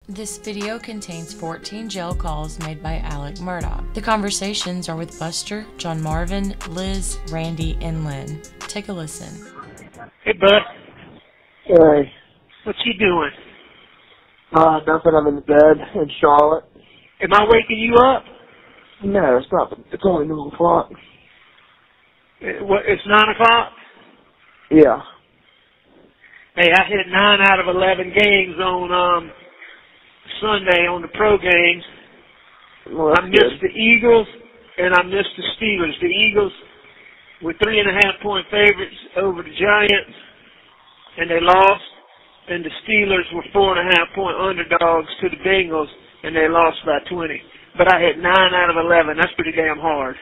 This video contains 14 jail calls made by Alec Murdaugh. The conversations are with Buster, John Marvin, Liz, Randy, and Lynn. Take a listen. Hey, bud. Hey. What you doing? Nothing. I'm in the bed in Charlotte. Am I waking you up? No, it's not. It's only 9 o'clock. It's 9 o'clock? Yeah. Hey, I hit 9 out of 11 games on Sunday on the pro games. Well, I missed the Eagles and I missed the Steelers. The Eagles were 3.5-point favorites over the Giants, and they lost. And the Steelers were 4.5-point underdogs to the Bengals, and they lost by 20. But I hit 9 out of 11. That's pretty damn hard.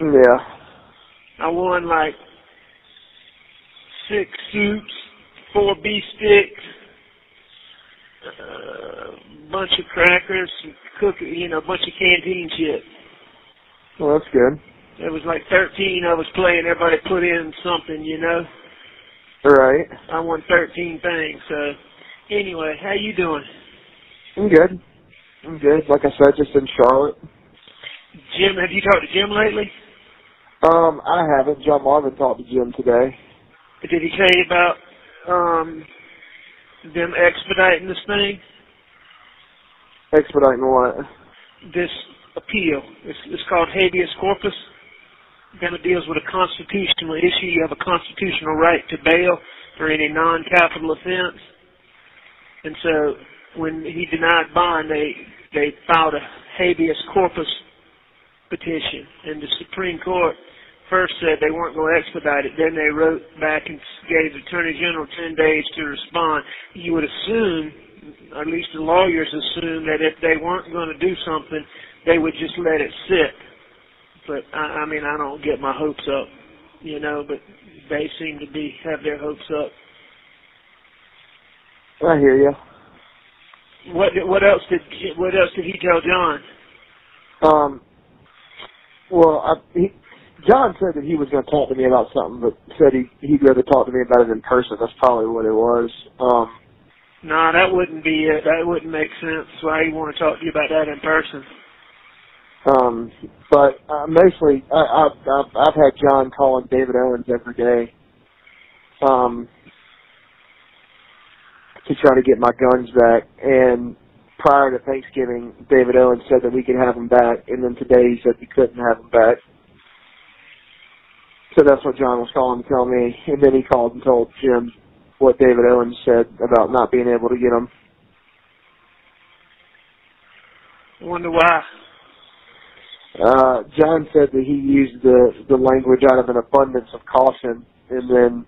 Yeah. I won like 6 soups, 4 beef sticks, a bunch of crackers, some cookies, a bunch of canteen shit. Well, that's good. There was like 13 of us playing. Everybody put in something, Right. I won 13 things. So, anyway, how you doing? I'm good. Like I said, just in Charlotte. Jim, have you talked to Jim lately? I haven't. John Marvin talked to Jim today. Did he tell you about them expediting this thing? Expediting what? This appeal. It's called habeas corpus. Then it deals with a constitutional issue. You have a constitutional right to bail for any non-capital offense. And so when he denied bond, they filed a habeas corpus petition. And the Supreme Court first said they weren't going to expedite it. Then they wrote back and gave the Attorney General 10 days to respond. You would assume, or at least the lawyers assume, that if they weren't going to do something, they would just let it sit. But, I don't get my hopes up, but they seem to have their hopes up. I hear you. What else did he tell John? John said that he was going to talk to me about something, but said he'd rather talk to me about it in person. That's probably what it was. No, that wouldn't be it. That wouldn't make sense. Why he want to talk to you about that in person? But mostly, I've had John calling David Owens every day to try to get my guns back. And prior to Thanksgiving, David Owens said that we could have them back, and then today he said we couldn't have them back. So that's what John was calling to tell me. And then he called and told Jim what David Owens said about not being able to get them. I wonder why. John said that he used the language out of an abundance of caution, and then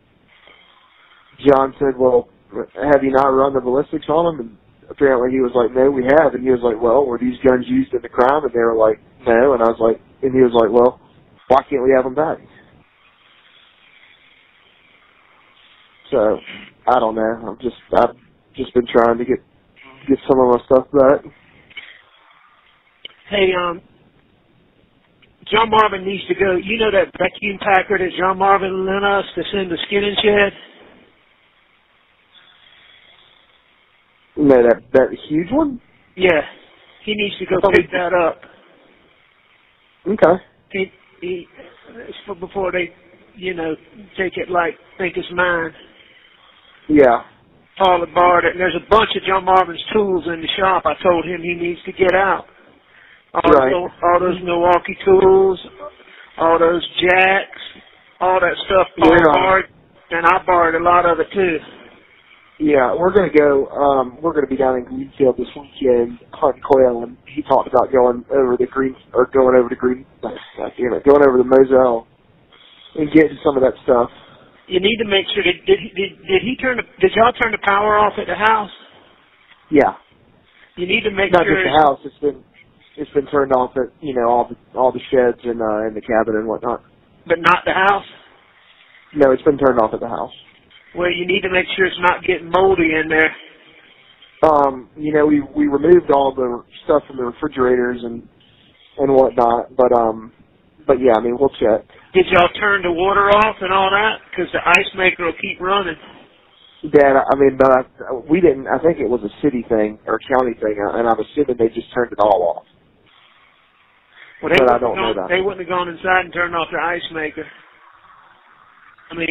John said, well, have you not run the ballistics on them? And apparently he was like, no, we have. And he was like, well, were these guns used in the crime? And they were like, no. And he was like, well, why can't we have them back? So, I don't know. I've just been trying to get some of my stuff back. Hey, John Marvin needs to go. You know that vacuum packer that John Marvin lent us to send the skinning shed? No, that huge one? Yeah. He needs to go pick that up. Okay. It's before they, take it like, think it's mine. Yeah. Paul had borrowed it, and there's a bunch of John Marvin's tools in the shop. I told him he needs to get out. All those Milwaukee tools, all those jacks, all that stuff Paul borrowed, and I borrowed a lot of it too. Yeah, we're going to be down in Greenfield this weekend hunting quail, and he talked about going over the Moselle and getting some of that stuff. You need to make sure did y'all turn the power off at the house? Yeah. You need to make sure. Not just the house, it's been turned off at, all the sheds and the cabin and whatnot. But not the house? No, it's been turned off at the house. Well, you need to make sure it's not getting moldy in there. We removed all the stuff from the refrigerators and whatnot, but yeah, we'll check. Did y'all turn the water off and all that? Because the ice maker will keep running. Dad, I mean, but we didn't. I think it was a city thing or a county thing, and I'm assuming they just turned it all off. Well, but I don't know that. They wouldn't have gone inside and turned off the ice maker. I mean,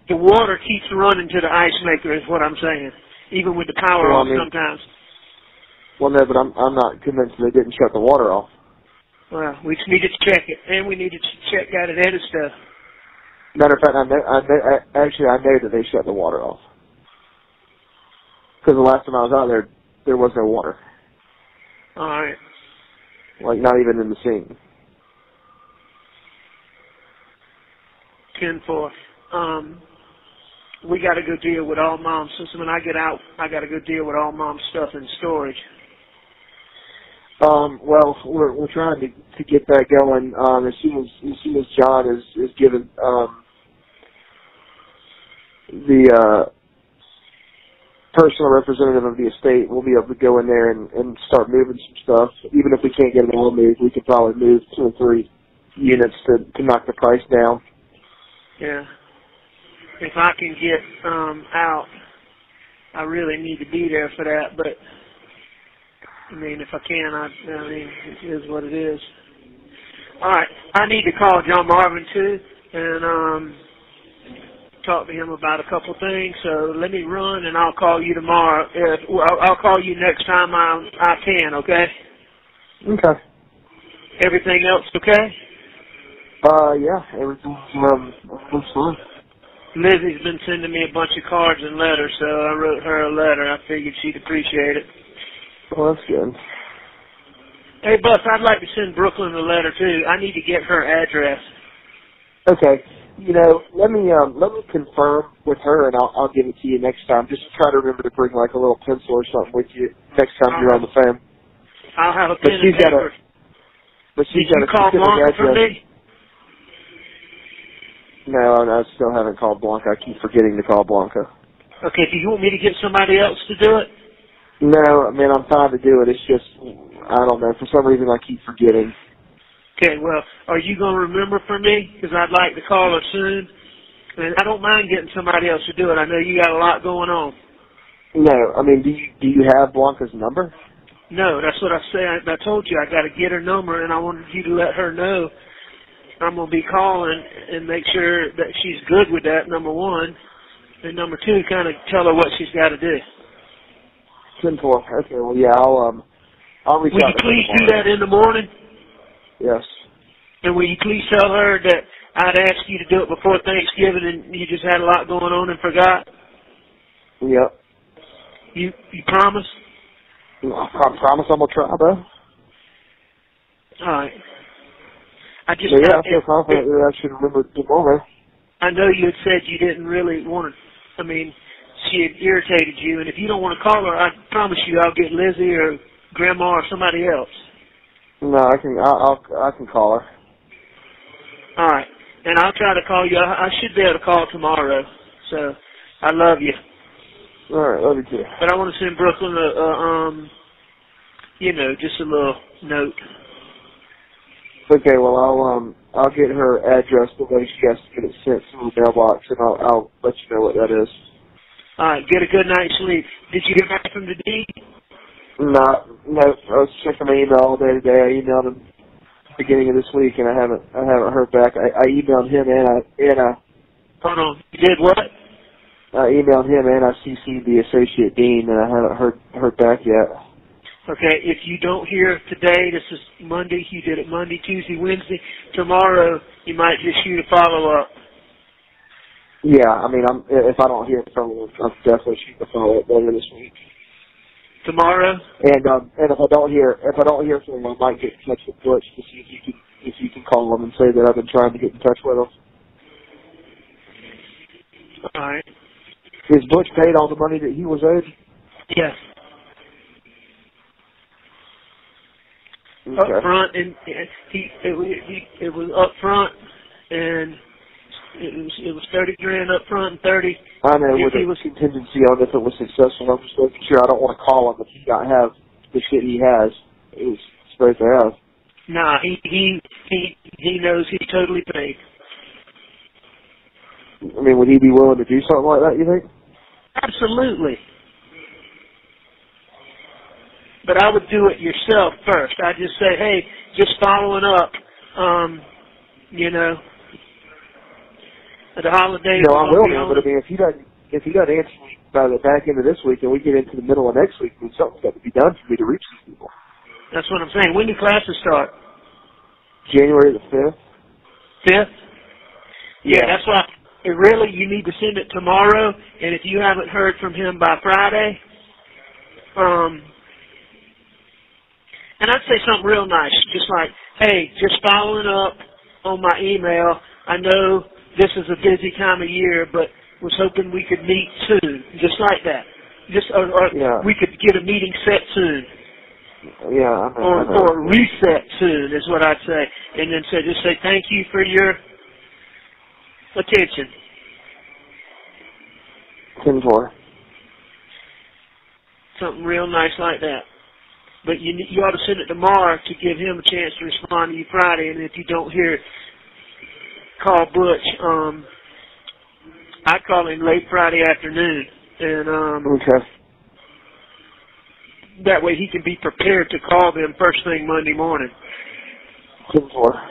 the water keeps running to the ice maker is what I'm saying, even with the power off sometimes. Well, no, but I'm not convinced they didn't shut the water off. Well, we just needed to check it, and we needed to check that and edit stuff. Matter of fact, I know that they shut the water off. Because the last time I was out there was no water. All right. Like, not even in the scene. 10-4. We got to go deal with all Mom's. So when I get out, I got to go deal with all Mom's stuff in storage. Well, we're trying to get that going. As soon as John is given the personal representative of the estate, we'll be able to go in there and start moving some stuff. Even if we can't get it all moved, we could probably move 2 or 3 units to knock the price down. Yeah. If I can get out, I really need to be there for that. But I mean, if I can, I mean, it is what it is. All right, I need to call John Marvin too and talk to him about a couple things. So let me run, and I'll call you tomorrow. I'll call you next time I can. Okay. Okay. Everything else okay? Yeah, everything's fine. Lizzie's been sending me a bunch of cards and letters, so I wrote her a letter. I figured she'd appreciate it. Well, that's good. Hey, Bus, I'd like to send Brooklyn a letter, too. I need to get her address. Okay. You know, let me confirm with her, and I'll give it to you next time. Just try to remember to bring, like, a little pencil or something with you next time you're on the phone. I'll have a pen and paper. But she's got a specific address. For me? No, I still haven't called Blanca. I keep forgetting to call Blanca. Okay, do you want me to get somebody else to do it? No, I mean, I'm fine to do it. It's just, I don't know, for some reason I keep forgetting. Okay, well, are you going to remember for me? Because I'd like to call her soon. And I don't mind getting somebody else to do it. I know you got a lot going on. No, I mean, do you have Blanca's number? No, that's what I said. I told you I got to get her number, and I wanted you to let her know I'm going to be calling and make sure that she's good with that, number one. And number two, kind of tell her what she's got to do. 10-4. Okay, well, yeah, I'll reach out to her. Will you please do that in the morning? Yes. And will you please tell her that I'd asked you to do it before Thanksgiving and you just had a lot going on and forgot? Yep. You promise? I promise I'm going to try, bro. All right. I feel confident that I should remember tomorrow. I know you had said you didn't really want to, I mean, she had irritated you, and if you don't want to call her, I promise you I'll get Lizzie or Grandma or somebody else. No, I can call her. All right. And I'll try to call you. I should be able to call tomorrow. So, I love you. All right, love you too. But I want to send Brooklyn just a little note. Okay, well, I'll get her address the way she has to get it sent to the mailbox, and I'll let you know what that is. All right, get a good night's sleep. Did you get back from the D? No, I was checking my email all day today. I emailed him at the beginning of this week, and I haven't heard back. I emailed him and Hold on, you did what? I emailed him and I CC'd the associate dean, and I haven't heard back yet. Okay, if you don't hear today, this is Monday, you did it Monday, Tuesday, Wednesday. Tomorrow, you might just shoot a follow-up. Yeah, I mean, if I don't hear from him, I'll definitely shoot a follow-up later this week. Tomorrow? And if I don't hear from him, I might get in touch with Butch to see if you can call him and say that I've been trying to get in touch with him. All right. Is Butch paid all the money that he was owed? Yes. Okay. Up front, and it was up front, and it was $30,000 up front and 30. I know, with a contingency on if it was successful. I'm just making sure I don't want to call him if he not have the shit he has. It was supposed to have. Nah, he knows he's totally paid. I mean, would he be willing to do something like that, you think? Absolutely. But I would do it yourself first. I just say, hey, just following up, you know, the holidays. No, I will, man. But I mean, if he doesn't answer me by the back end of this week, and we get into the middle of next week, then something's got to be done for me to reach these people. That's what I'm saying. When do classes start? January the 5th. 5th? Yeah, that's why. Really, you need to send it tomorrow, and if you haven't heard from him by Friday, and I'd say something real nice, just like, hey, just following up on my email. I know this is a busy time of year, but was hoping we could meet soon, just like that. Just or we could get a meeting set soon. Yeah, or reset soon is what I'd say, and then just say thank you for your attention. 10-4. Something real nice like that. But you ought to send it tomorrow to give him a chance to respond to you Friday, and if you don't hear it, call Butch. I call him late Friday afternoon, and okay. That way he can be prepared to call them first thing Monday morning. 10-4.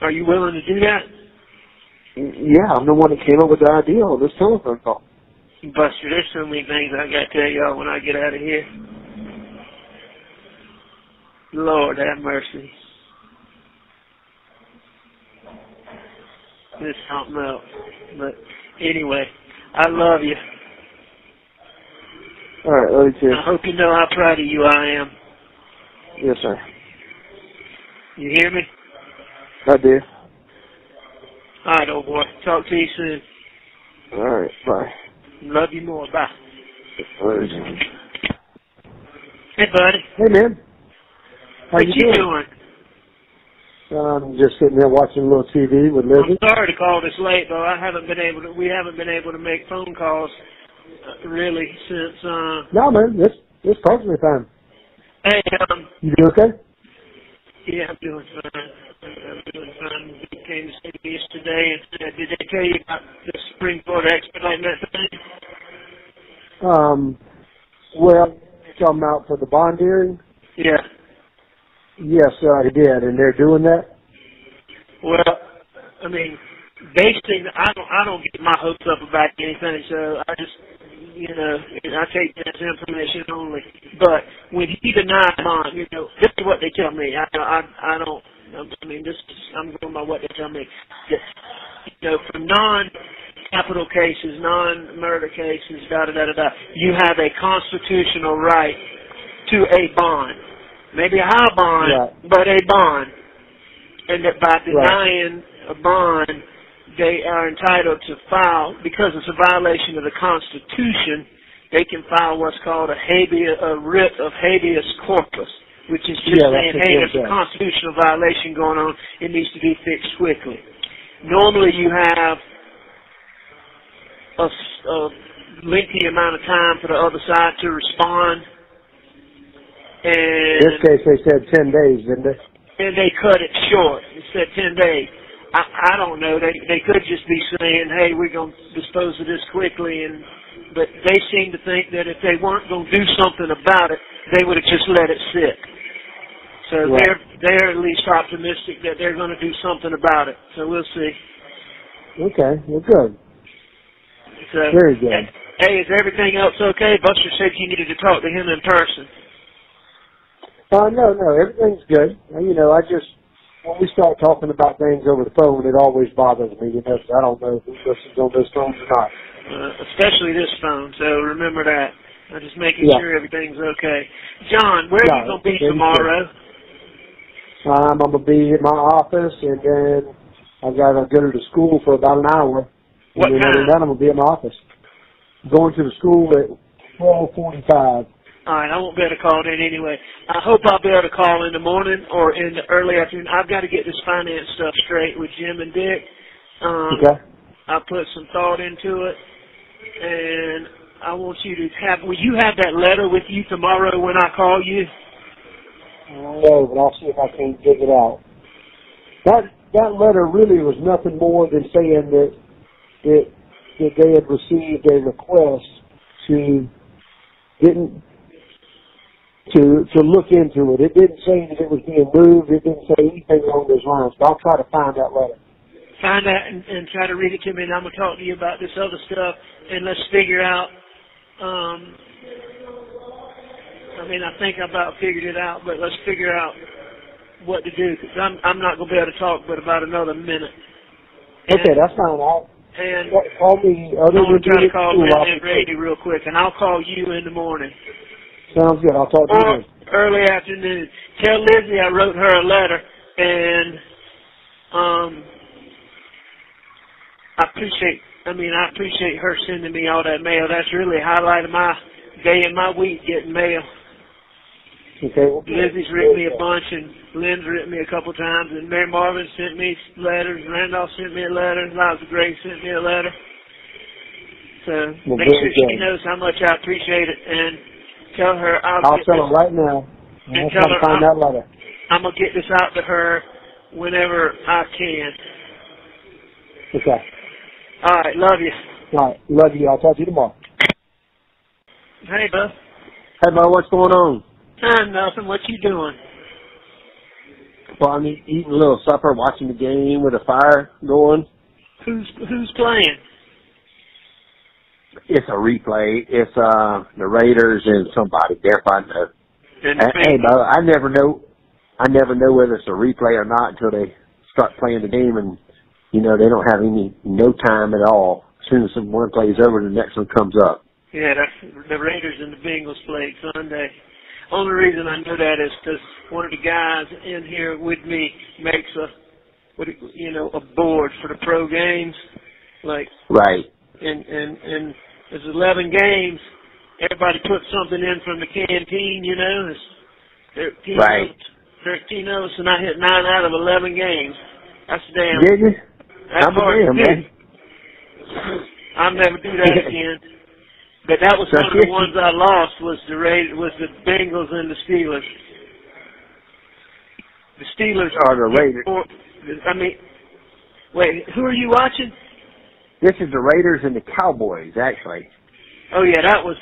Are you willing to do that? Yeah, I'm the one that came up with the idea on this telephone call. Buster, there's so many things I got to tell y'all when I get out of here. Lord have mercy. It's something else. But anyway, I love you. All right, love you too. I hope you know how proud of you I am. Yes, sir. You hear me? I do. All right, old boy. Talk to you soon. All right, bye. Love you more. Bye. All right. Hey, buddy. Hey, man. How what you doing? I'm just sitting there watching a little TV with Lizzie. I'm sorry to call this late, though. We haven't been able to make phone calls really since. No, man. This perfectly fine. Hey, you doing okay? Yeah, I'm doing fine. He came to see me yesterday and said, did they tell you about the Supreme Court expediting that thing? Well, you're talking about for the bond hearing? Yeah. Yes, he did, and they're doing that? Well, I mean, basically, I don't get my hopes up about anything, so I just, I take that as information only. But when he denied bond, this is what they tell me. I don't. I mean, I'm going by what they tell me. For non-capital cases, non-murder cases, you have a constitutional right to a bond. Maybe a high bond, right, but a bond. And that by denying a bond, they are entitled to file, because it's a violation of the Constitution, they can file what's called a writ of habeas corpus, which is just saying, hey, there's a constitutional violation going on. It needs to be fixed quickly. Normally you have a lengthy amount of time for the other side to respond. And in this case, they said 10 days, didn't they? And they cut it short. They said 10 days. I don't know. They could just be saying, hey, we're going to dispose of this quickly. But they seem to think that if they weren't going to do something about it, they would have just let it sit. So they're at least optimistic that they're going to do something about it. So we'll see. Okay. Well, good. So, very good. Hey, is everything else okay? Buster said you needed to talk to him in person. No, everything's good. When we start talking about things over the phone, it always bothers me. I don't know who listens on this phone or not. Especially this phone, so remember that. I'm just making sure everything's okay. John, where are you going to be tomorrow? I'm going to be at my office, and then I've got to go to the school for about an hour. What time? And then I'm going to be at my office. I'm going to the school at 12:45. All right, I won't be able to call in anyway. I hope I'll be able to call in the morning or in the early afternoon. I've got to get this finance stuff straight with Jim and Dick. Okay. I put some thought into it, and I want you to will you have that letter with you tomorrow when I call you? No, but I'll see if I can dig it out. That letter really was nothing more than saying that that they had received a request to look into it. It didn't say that it was being moved. It didn't say anything along those lines. But I'll try to find that letter. Find that and try to read it to me, and I'm going to talk to you about this other stuff, and let's figure out, I think I about figured it out, but let's figure out what to do, because I'm not going to be able to talk but about another minute. Okay, that's fine. And call me. I'm going to try to call Lynn and Brady real quick, and I'll call you in the morning. Sounds good. I'll talk to you then. Early afternoon. Tell Lizzie I wrote her a letter, and I appreciate her sending me all that mail. That's really a highlight of my day and my week, getting mail. Okay. Well, Lizzie's written me a bunch, and Lynn's written me a couple times, and Mary Marvin sent me letters. Randolph sent me a letter. Liza Gray sent me a letter. So make sure she knows how much I appreciate it, and tell her I'll tell her right now. I'll try to find that letter. I'm going to get this out to her whenever I can. Okay. All right, love you. All right, love you. I'll talk to you tomorrow. Hey, bud. Hey, bud, what's going on? Nothing. What you doing? Well, I'm eating a little supper, watching the game with a fire going. Who's playing? It's a replay. It's the Raiders and somebody. Everybody knows. Hey, bud, I never know whether it's a replay or not until they start playing the game, and they don't have no time at all. As soon as one plays over, the next one comes up. Yeah, that's the Raiders and the Bengals played Sunday. Only reason I know that is because one of the guys in here with me makes a board for the pro games. Right. And there's 11 games. Everybody puts something in from the canteen, There's 13 of us, and I hit 9 out of 11 games. That's damn. Did you? That's hard to do. I'll never do that again. But that was one of the ones I lost was the Bengals and the Steelers. The Steelers are the Raiders. Wait, who are you watching? This is the Raiders and the Cowboys, actually. Oh yeah, that was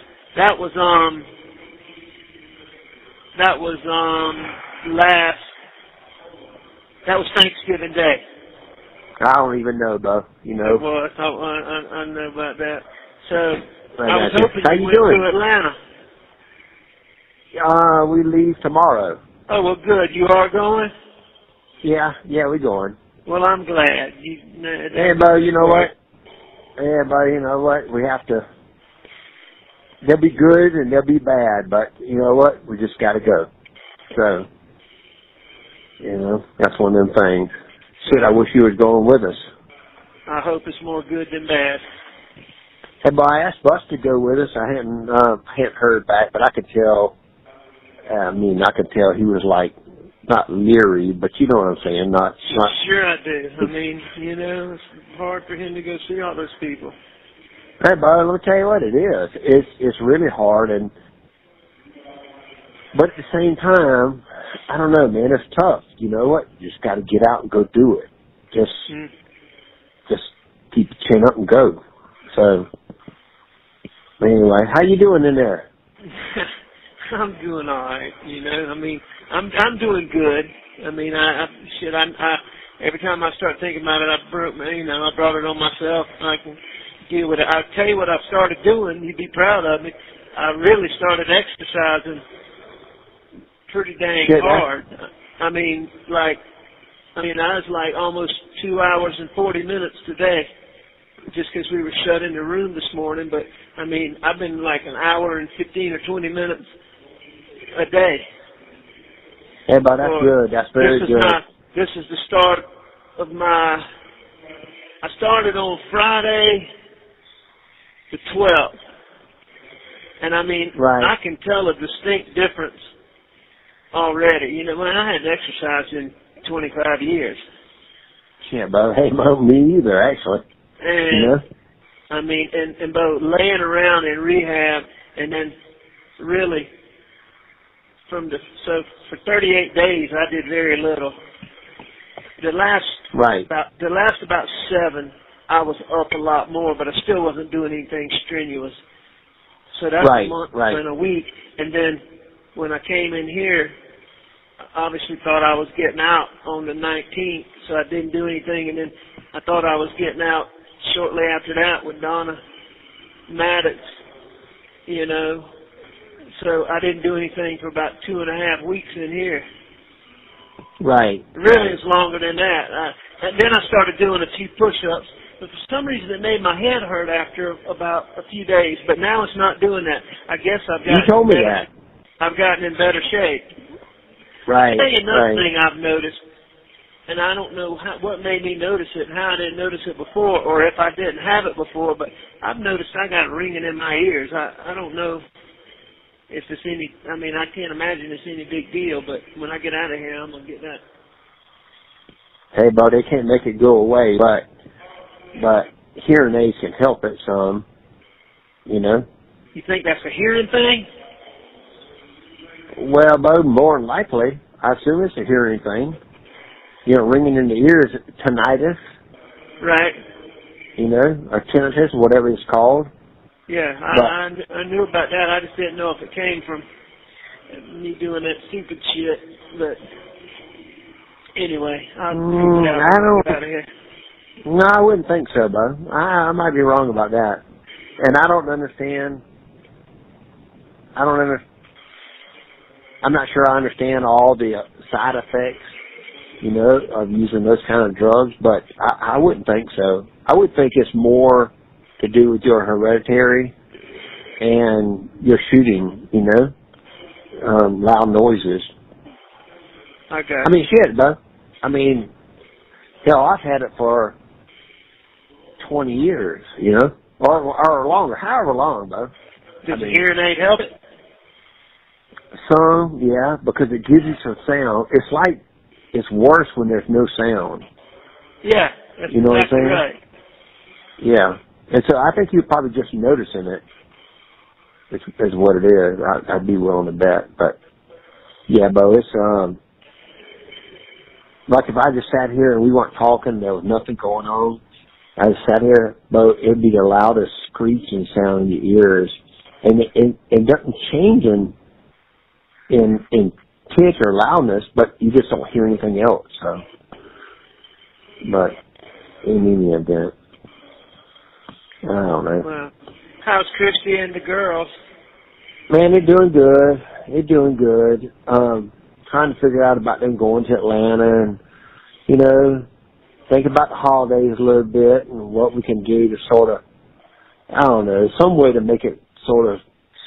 Thanksgiving Day. I don't even know, though. It was. I know about that. So I was hoping you went to Atlanta. We leave tomorrow. Oh well, good. You are going? Yeah, we're going. Well, I'm glad. Hey, Bo, you know what? Yeah, but you know what? We have to. They'll be good and they'll be bad, but you know what? We just got to go. So, that's one of them things. Shit, I wish you was going with us. I hope it's more good than bad. Hey, but I asked Bus to go with us. I hadn't heard back, but I could tell. I could tell he was like not leery, but you know what I'm saying. Not. Sure, I do. It's hard for him to go see all those people. Hey, bud, let me tell you what it is. It's really hard, but at the same time, I don't know, man. It's tough. You know what? You just got to get out and go do it. Just keep your chin up and go. So, anyway, how you doing in there? I'm doing all right. I'm doing good. I every time I start thinking about it, I brought it on myself. I can deal with it. I'll tell you what I've started doing. You'd be proud of me. I really started exercising pretty dang hard. I was like almost 2 hours and 40 minutes today, just because we were shut in the room this morning. But I've been like an hour and 15 or 20 minutes a day. Yeah, but that's good. That's very good. This is the start of I started on Friday the 12th. And right. I can tell a distinct difference already. I hadn't exercised in 25 years. Yeah, but hey, me either, actually. And, and both laying around in rehab and then really for 38 days I did very little. The last about 7 I was up a lot more, but I still wasn't doing anything strenuous. So that's a month and a week. And then when I came in here, I obviously thought I was getting out on the 19th, so I didn't do anything. And then I thought I was getting out shortly after that with Donna Maddox, you know. So I didn't do anything for about 2.5 weeks in here. Right. Really, it's longer than that. And then I started doing a few push-ups, but for some reason it made my head hurt after about a few days. But now it's not doing that. I guess I've gotten. You told me that. I've gotten in better shape. Right. I'll tell you another thing I've noticed, and I don't know what made me notice it and how I didn't notice it before, or if I didn't have it before. But I've noticed I got it ringing in my ears. I don't know if it's any, I mean, I can't imagine it's any big deal, but when I get out of here, I'm going to get that. Hey, Bo, they can't make it go away, but hearing aids can help it some, you know. You think that's a hearing thing? Well, Bo, more than likely, I assume it's a hearing thing. You know, ringing in the ears, tinnitus. Right. You know, or tinnitus, whatever it's called. Yeah, I knew about that. I just didn't know if it came from me doing that stupid shit. But anyway, I'll get out of here. No, I wouldn't think so, Bo. I might be wrong about that. And I don't understand. I'm not sure I understand all the side effects, you know, of using those kind of drugs, but I wouldn't think so. I would think it's more to do with your hereditary and your shooting, you know, loud noises. Okay. I mean, shit, Bo. I mean, hell, I've had it for 20 years, you know, or longer, however long, Bo. Does the hearing aid help it? Some, yeah, because it gives you some sound. It's like it's worse when there's no sound. Yeah, that's you know exactly what I'm saying? Right. Yeah, and so I think you're probably just noticing it. Is what it is. I'd be willing to bet, but yeah, Bo, it's like if I just sat here and we weren't talking, there was nothing going on. I just sat here, Bo, it'd be the loudest screeching sound in your ears, and it doesn't change in pitch or loudness, but you just don't hear anything else. So, but in any event, I don't know. Well, how's Christy and the girls? Man, they're doing good. They're doing good. Trying to figure out about them going to Atlanta and, you know, think about the holidays a little bit and what we can do to sort of, I don't know, some way to make it sort of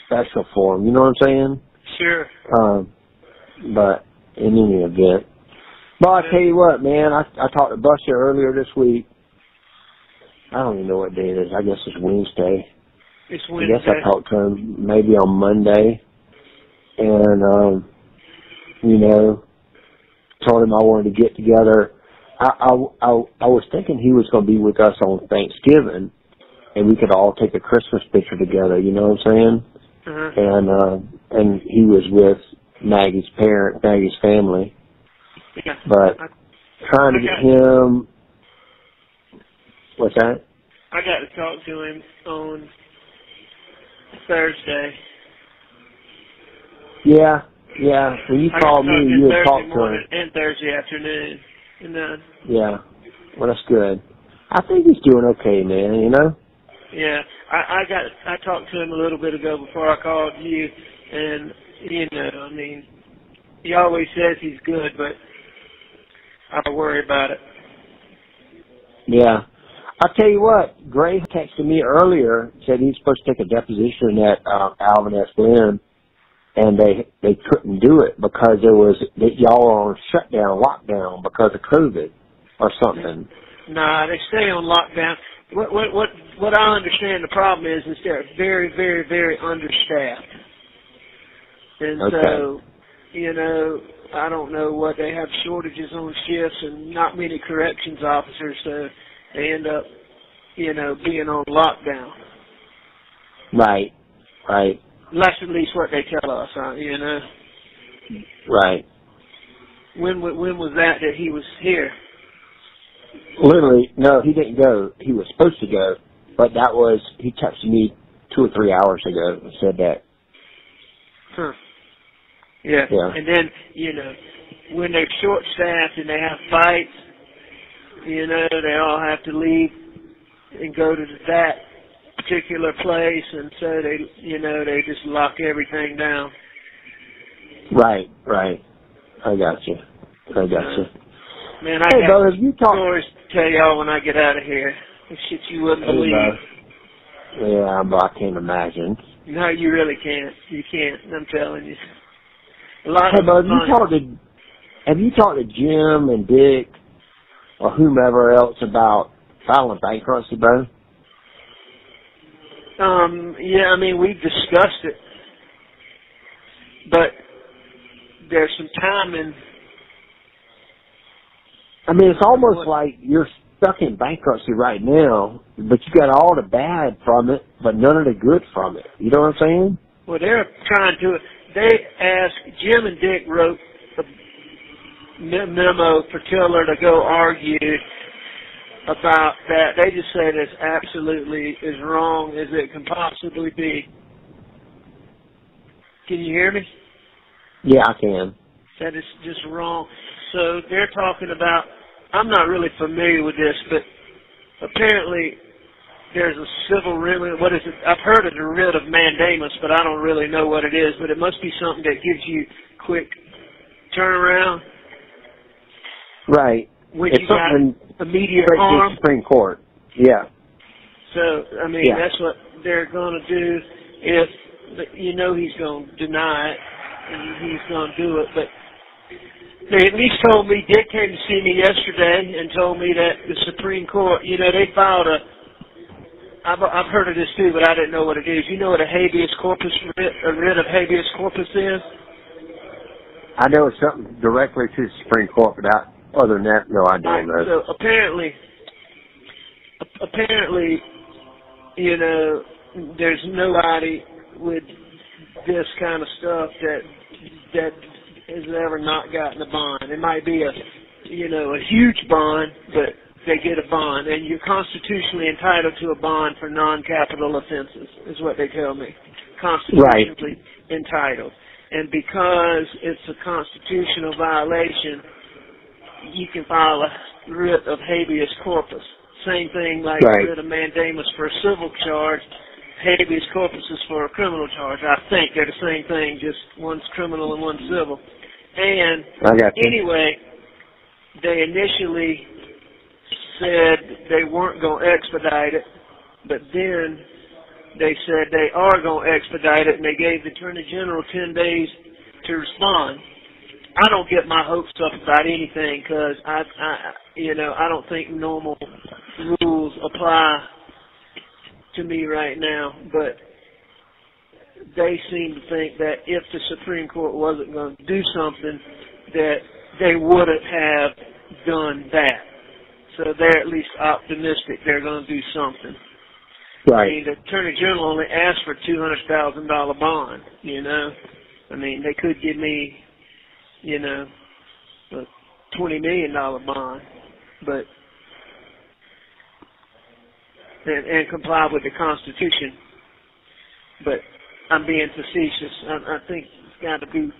special for them. You know what I'm saying? Sure. But in any event. Well, I tell you what, man, I talked to Buster earlier this week. I don't even know what day it is. I guess it's Wednesday. It's Wednesday. I guess I talked to him maybe on Monday. And, you know, told him I wanted to get together. I was thinking he was going to be with us on Thanksgiving, and we could all take a Christmas picture together, you know what I'm saying? Uh-huh. And he was with Maggie's family. Yeah. But trying to get him, what's that? I got to talk to him on Thursday. Yeah. When you called me, you had talked to him. And Thursday afternoon. And yeah. Well, that's good. I think he's doing okay, man, you know? Yeah. I talked to him a little bit ago before I called you, and, you know, I mean, he always says he's good, but I worry about it. Yeah. I'll tell you what, Gray texted me earlier, said he was supposed to take a deposition at Alvin S. Lynn, and they couldn't do it because y'all were on shutdown, lockdown because of COVID or something. Nah, they stay on lockdown. What I understand the problem is they're very, very, very understaffed. And so, you know, I don't know what, they have shortages on shifts and not many corrections officers, so they end up, you know, being on lockdown. Right. That's at least what they tell us, you know. Right. When was that he was here? Literally, no, he didn't go. He was supposed to go, but he texted me 2 or 3 hours ago and said that. Huh. Yeah. And then, when they're short-staffed and they have fights, they all have to leave and go to that particular place, and so they just lock everything down. Right. I got you. Man, I got stories to tell y'all when I get out of here. The shit you wouldn't believe. Yeah, but I can't imagine. No, you really can't. You can't. I'm telling you. Have you talked to Jim and Dick or whomever else about filing bankruptcy, bro? Yeah, we've discussed it, but there's some timing. It's almost like you're stuck in bankruptcy right now, but you got all the bad from it, but none of the good from it. You know what I'm saying? Well, they're trying to. They asked, Jim and Dick wrote a memo for Tiller to go argue about that. They just said it's absolutely as wrong as it can possibly be. Can you hear me? Yeah, I can. That it's just wrong. So they're talking about, I'm not really familiar with this, but apparently there's a civil remedy. What is it? I've heard of the writ of mandamus, but I don't really know what it is. But it must be something that gives you quick turnaround. Right. When it's you got immediate harm. Supreme Court. Yeah. So, that's what they're going to do if, he's going to deny it, and he's going to do it. But they at least told me, Dick came to see me yesterday and told me that the Supreme Court, they filed I've heard of this too, but I didn't know what it is. You know what a habeas corpus writ of habeas corpus is? I know it's something directly to the Supreme Court, but other than that, no, I don't know. So apparently, there's nobody with this kind of stuff that has ever not gotten a bond. It might be a huge bond, but they get a bond, and you're constitutionally entitled to a bond for non-capital offenses, is what they tell me. Constitutionally entitled. And because it's a constitutional violation, you can file a writ of habeas corpus. Same thing like writ of mandamus for a civil charge. Habeas corpus is for a criminal charge. I think they're the same thing, just one's criminal and one's civil. And anyway, they initially said they weren't going to expedite it, but then they said they are going to expedite it, and they gave the Attorney General 10 days to respond. I don't get my hopes up about anything because I don't think normal rules apply to me right now, but they seem to think that if the Supreme Court wasn't going to do something, that they wouldn't have done that. So they're at least optimistic they're going to do something. Right. The Attorney General only asked for $200,000 bond, they could give me, a $20 million bond, but, and comply with the Constitution. But I'm being facetious. I think it's got to be,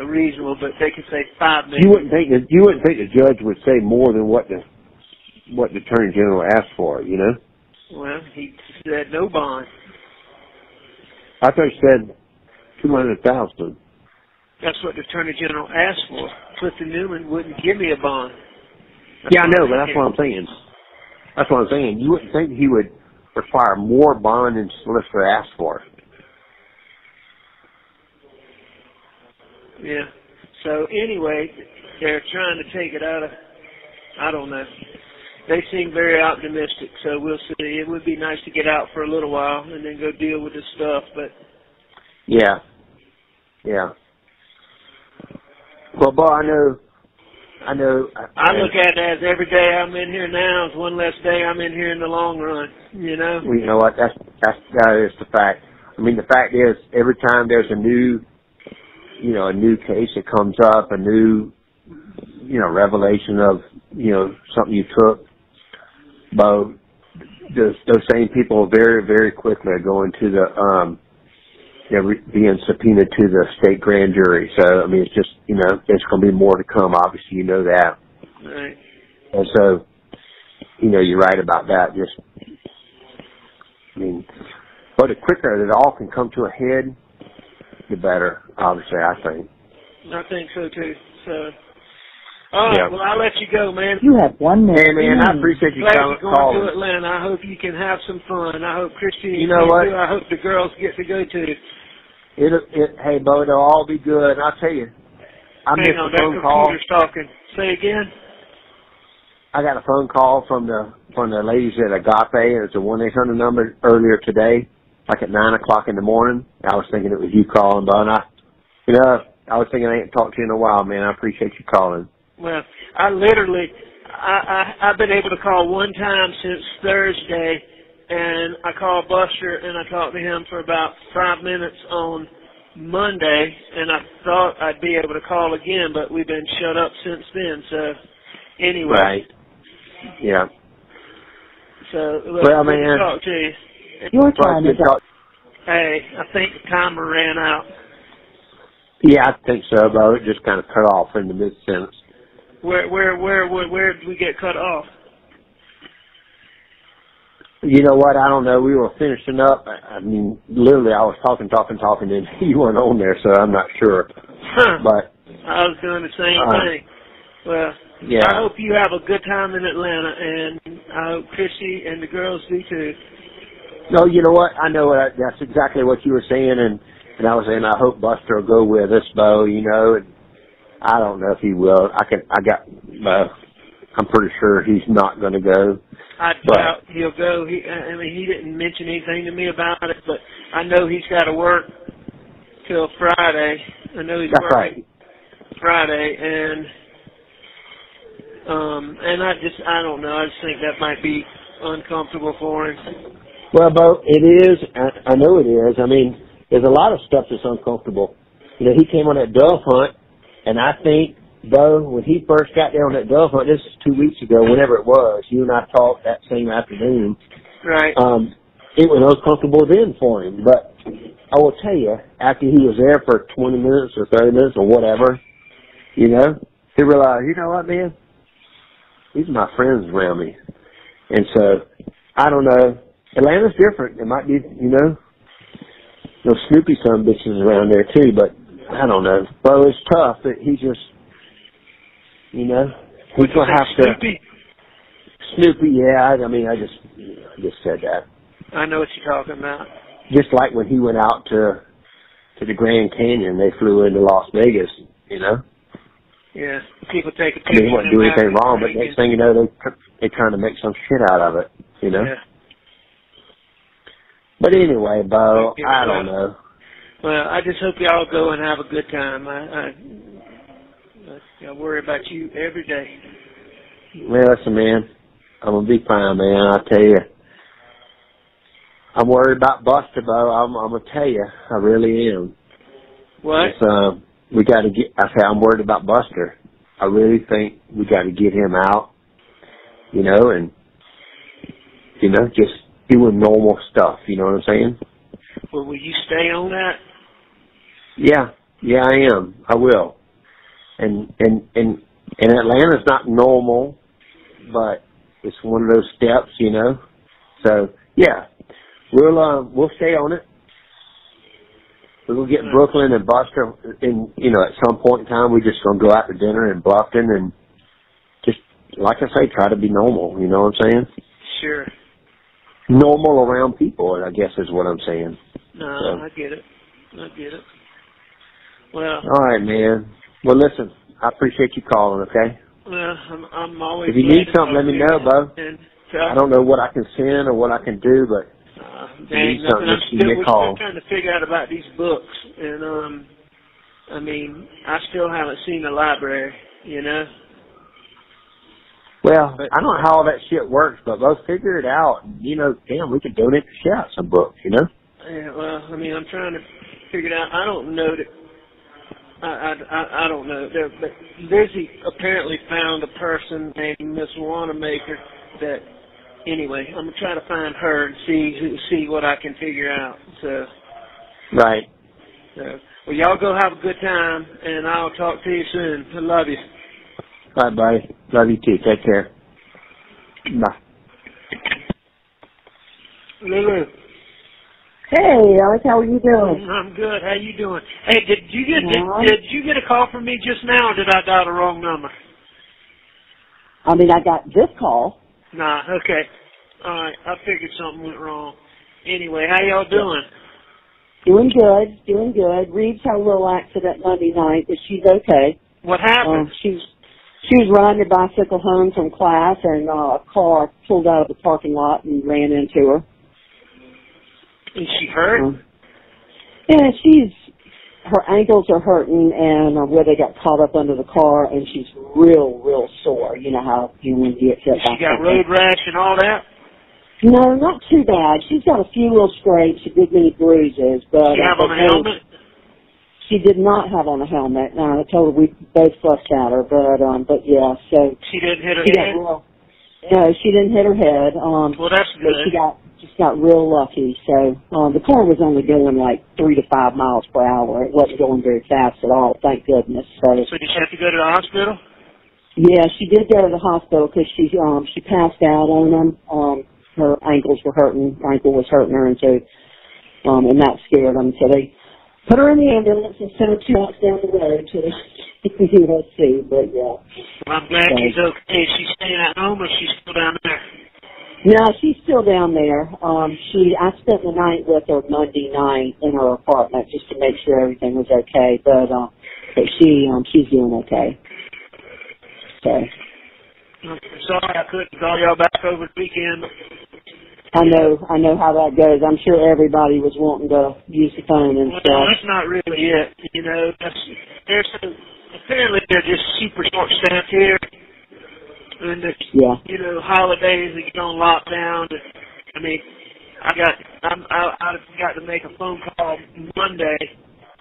reasonable, but they could say $5 million. You wouldn't think the judge would say more than what the Attorney General asked for, Well, he said no bond. I thought he said $200,000. That's what the Attorney General asked for. Clifton Newman wouldn't give me a bond. I know, but that's what I'm saying. You wouldn't think he would require more bond than solicitor asked for. Yeah. So anyway, they're trying to take it out of, I don't know. They seem very optimistic, so we'll see. It would be nice to get out for a little while and then go deal with this stuff, but. Yeah. Well, Bob, I know. I look at it as every day I'm in here now is one less day I'm in here in the long run, Well, you know what? That is the fact. The fact is, every time there's a new case that comes up, a new, revelation of, something you took, Bo, those same people very, very quickly are going to the, being subpoenaed to the state grand jury. So, I mean, it's just, there's going to be more to come. Obviously, you know that. Right. And so, you're right about that. But the quicker it all can come to a head, the better, obviously, I think. I think so, too. So, all right, well, I'll let you go, man. You have 1 minute. Hey, man, I appreciate you calling. Glad you're going to Atlanta. I hope you can have some fun. I hope Christy and I hope the girls get to go, too. Hey, Bo, it'll all be good. I'll tell you, I missed a phone call. Computer's talking. Say again? I got a phone call from the ladies at Agape. It's a 1-800 number earlier today, like at 9 o'clock in the morning. I was thinking it was you calling, Bo, and I was thinking I ain't talked to you in a while, man. I appreciate you calling. Well, I've been able to call one time since Thursday, and I called Buster and I talked to him for about 5 minutes on Monday, and I thought I'd be able to call again, but we've been shut up since then. So anyway. Right. Yeah. So well, man, talk to you. Your time is up. Hey, I think the timer ran out. Yeah, I think so, Bo. It just kind of cut off in the mid-sentence. Where did we get cut off? You know what? I don't know. We were finishing up. I mean, literally, I was talking, and you weren't on there, so I'm not sure. But I was doing the same thing. Well, yeah. I hope you have a good time in Atlanta, and I hope Chrissy and the girls do too. No, you know what? I know that's exactly what you were saying, and I was saying I hope Buster will go with us, Bo. And I don't know if he will. I'm pretty sure he's not going to go. I doubt he'll go. He didn't mention anything to me about it, but I know he's got to work till Friday. I know he's working Friday, and I don't know. I just think that might be uncomfortable for him. Well, Bo, it is. I know it is. I mean, there's a lot of stuff that's uncomfortable. He came on that dove hunt, and I think, Bo, when he first got there on that dove hunt, this is 2 weeks ago, whenever it was, you and I talked that same afternoon. Right. It was uncomfortable then for him. But I will tell you, after he was there for 20 minutes or 30 minutes or whatever, he realized, you know what, man? These are my friends around me. And so, I don't know. Atlanta's different. It might be, those Snoopy son bitches around there too, but I don't know. Bo, it's tough. He's just, he's going to have to. Snoopy, yeah. I just said that. I know what you're talking about. Just like when he went out to the Grand Canyon, they flew into Las Vegas, Yeah, people take a picture. They wouldn't do anything wrong, but next thing you know, they're trying to make some shit out of it, Yeah. But anyway, Bo, I don't know. Well, I just hope y'all go and have a good time. I worry about you every day. Well, listen, man, I'm going to be fine, man. I tell you. I'm worried about Buster, Bo. I'm going to tell you. I really am. What? We got to I'm worried about Buster. I really think we got to get him out, and, just doing normal stuff. You know what I'm saying? Well, will you stay on that? Yeah, I am. I will. And Atlanta's not normal, but it's one of those steps, So, yeah, we'll stay on it. We'll get Brooklyn and Buster, and at some point in time, we're just gonna go out to dinner in Bluffton and just, like I say, try to be normal. You know what I'm saying? Sure. Normal around people, I guess is what I'm saying. No, so. I get it. Well. All right, man. Well, listen, I appreciate you calling. Okay. Well, I'm always. If you need something, let me know, Bo. I don't know what I can send or what I can do, but. We're still trying to figure out about these books, and I still haven't seen the library, Well, I don't know how all that shit works, but both figure it out. Damn, we could donate to share out some books, Yeah, well, I'm trying to figure it out. I don't know that I don't know. But Lizzie apparently found a person named Miss Wanamaker that, anyway, I'm going to try to find her and see what I can figure out. So. Right. So, well, y'all go have a good time, and I'll talk to you soon. I love you. Bye, buddy. Love you too. Take care. Bye. Lulu. Hey, Alex, how are you doing? I'm good. How you doing? Hey, did you get a call from me just now, or did I dial the wrong number? I mean, I got this call. Nah. Okay. All right. I figured something went wrong. Anyway, how y'all doing? Doing good. Reed's had a little accident Monday night, but she's okay. What happened? She was riding her bicycle home from class, and a car pulled out of the parking lot and ran into her. Is she hurt? Yeah, her ankles are hurting, and where they got caught up under the car, and she's real sore. You know how when you get hit by she got road rash and all that? No, not too bad. She's got a few little scrapes, a good many bruises. But she have on a helmet? She did not have on a helmet. I told her we both fussed at her, but yeah. So she didn't hit her head. No, she didn't hit her head. Well, that's good. But she got real lucky. So the car was only going like 3 to 5 miles per hour. It wasn't going very fast at all. Thank goodness. So did she have to go to the hospital? Yeah, she did go to the hospital because she passed out on them. Her ankles were hurting. Her ankle was hurting her, and so and that scared them. So they put her in the ambulance and sent her 2 blocks down the road to the USC. But yeah. Well, I'm glad she's okay. Is she staying at home or is she still down there? No, she's still down there. I spent the night with her Monday night in her apartment just to make sure everything was okay. But she's doing okay. So. I'm sorry I couldn't call y'all back over the weekend. I know how that goes. I'm sure everybody was wanting to use the phone and stuff. Well, that's not really it. You know, apparently they're just super short-staffed here. And you know, holidays, they get on lockdown. I mean, I got to make a phone call Monday.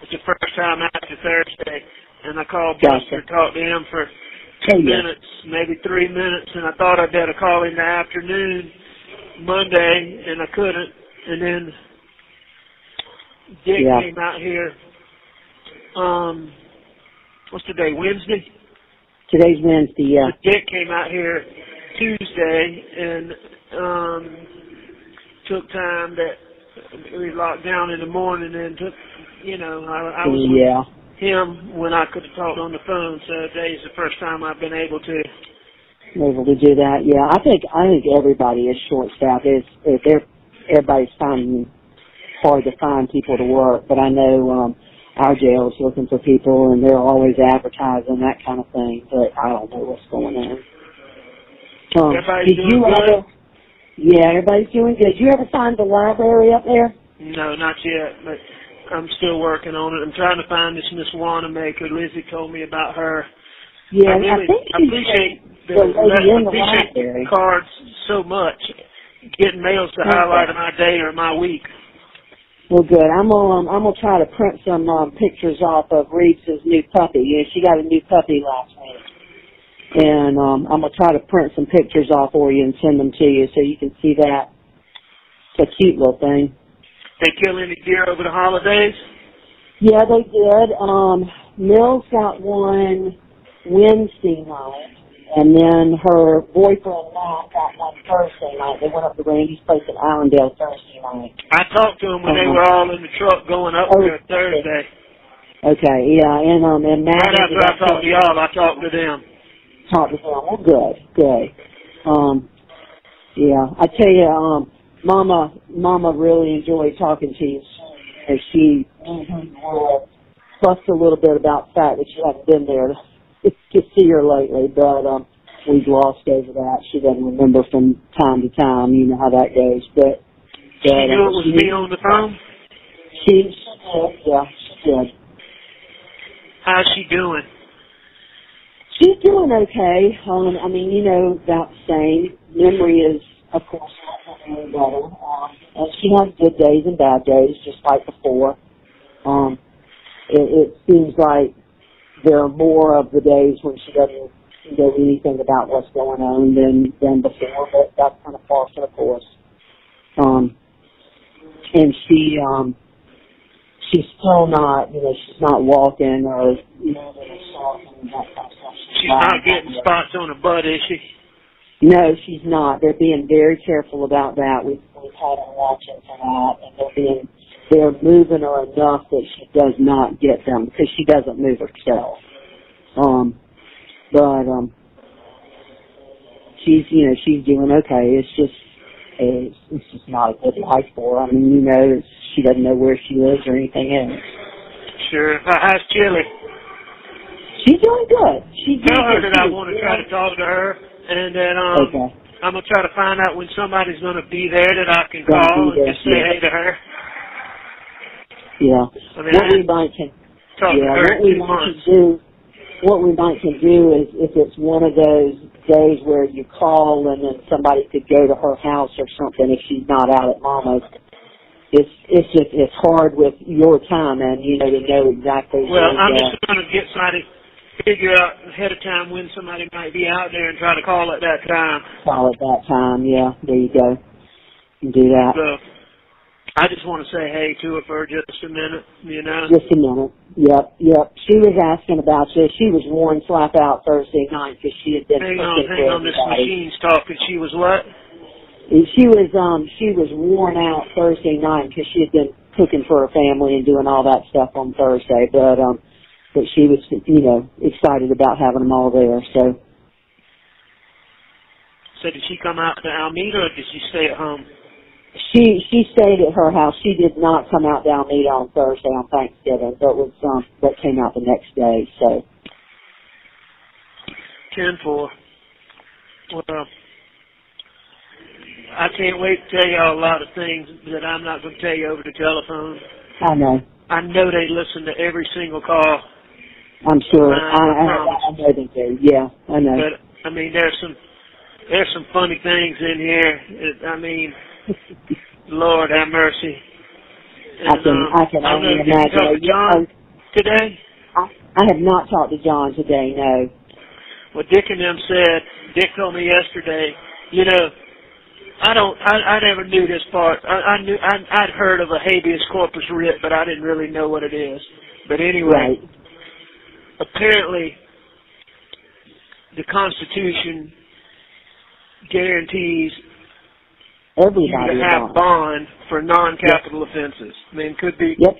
It's the first time after Thursday. And I called Buster, talked to him for 2 minutes, maybe 3 minutes, and I thought I'd better call in the afternoon Monday, and I couldn't. And then Dick came out here. What's today? Wednesday? Today's Wednesday, yeah. So Dick came out here Tuesday and took time that we locked down in the morning and took, you know, I was with him when I could have talked on the phone, so today's the first time I've been able to do that. Yeah, I think everybody is short-staffed. Everybody's finding hard to find people to work, but I know our jail's looking for people, and they're always advertising that kind of thing. But I don't know what's going on. Everybody's doing good? Yeah, everybody's doing good. Did you ever find the library up there? No, not yet, but I'm still working on it. I'm trying to find this Miss Wanamaker. Lizzie told me about her. Yeah, I appreciate the cards so much. Getting mails to highlight my day or my week. Well, good. I'm gonna try to print some pictures off of Reed's new puppy. Yeah, she got a new puppy last week, and I'm gonna try to print some pictures off for you and send them to you so you can see that. It's a cute little thing. They kill any deer over the holidays? Yeah, they did. Mills got one Wednesday night, and then her boyfriend Matt got one Thursday night. They went up to Randy's place in Allendale Thursday night. I talked to them when they were all in the truck going up there Thursday. Okay, yeah, and Matt. Right after I talked to y'all, I talked to them. Well, good. Yeah, I tell you, Mama really enjoyed talking to you. And she fussed a little bit about the fact that you haven't been there to see her lately, but we glossed over that. She doesn't remember from time to time. You know how that goes. But she knew it was me on the phone? She did, yeah, she did. How's she doing? She's doing okay. I mean, you know, about the same. Memory is, of course, not getting better. And she has good days and bad days, just like before. It seems like there are more of the days when she doesn't know anything about what's going on than before, but that's kind of par for the course. And she's still not, she's not walking or, talking, that kind of stuff. She's not getting spots on her butt, is she? No, she's not. They're being very careful about that. We've had her watching for that, and they're moving her enough that she does not get them because she doesn't move herself. But she's doing okay. It's just not a good life for her. I mean, she doesn't know where she lives or anything else. Sure. How's Chili? She's doing good. Tell her that I want to try to talk to her, and then okay. I'm going to try to find out when somebody's going to be there that I can call and just say hey to her. Yeah. I mean, what we might can do is if it's one of those days where you call and then somebody could go to her house or something if she's not out at Mama's. It's hard with your time and to know exactly. Well, I'm just going to get somebody. Figure out ahead of time when somebody might be out there and try to call at that time. Call at that time, yeah. There you go. You can do that. So, I just want to say hey to her for just a minute, Just a minute. Yep. She was asking about you. She was worn slap out Thursday night because she had been Hang on, this machine's talking. She was what? She was worn out Thursday night because she had been cooking for her family and doing all that stuff on Thursday, but she was, excited about having them all there, so. So did she come out to Alameda or did she stay at home? She stayed at her house. She did not come out to Alameda on Thursday on Thanksgiving, but came out the next day, so. 10-4. Well, I can't wait to tell y'all a lot of things that I'm not going to tell you over the telephone. I know. I know they listen to every single call. I'm sure. I know they do. Yeah, I know. But I mean, there's some funny things in here. Lord have mercy. And, I can only imagine. Did you talk to John today? I have not talked to John today. No. Well, Dick and them said. Dick told me yesterday. I never knew this part. I'd heard of a habeas corpus writ, but I didn't really know what it is. But anyway. Right. Apparently, the Constitution guarantees everybody you to have bond for non-capital offenses. I mean, could be $20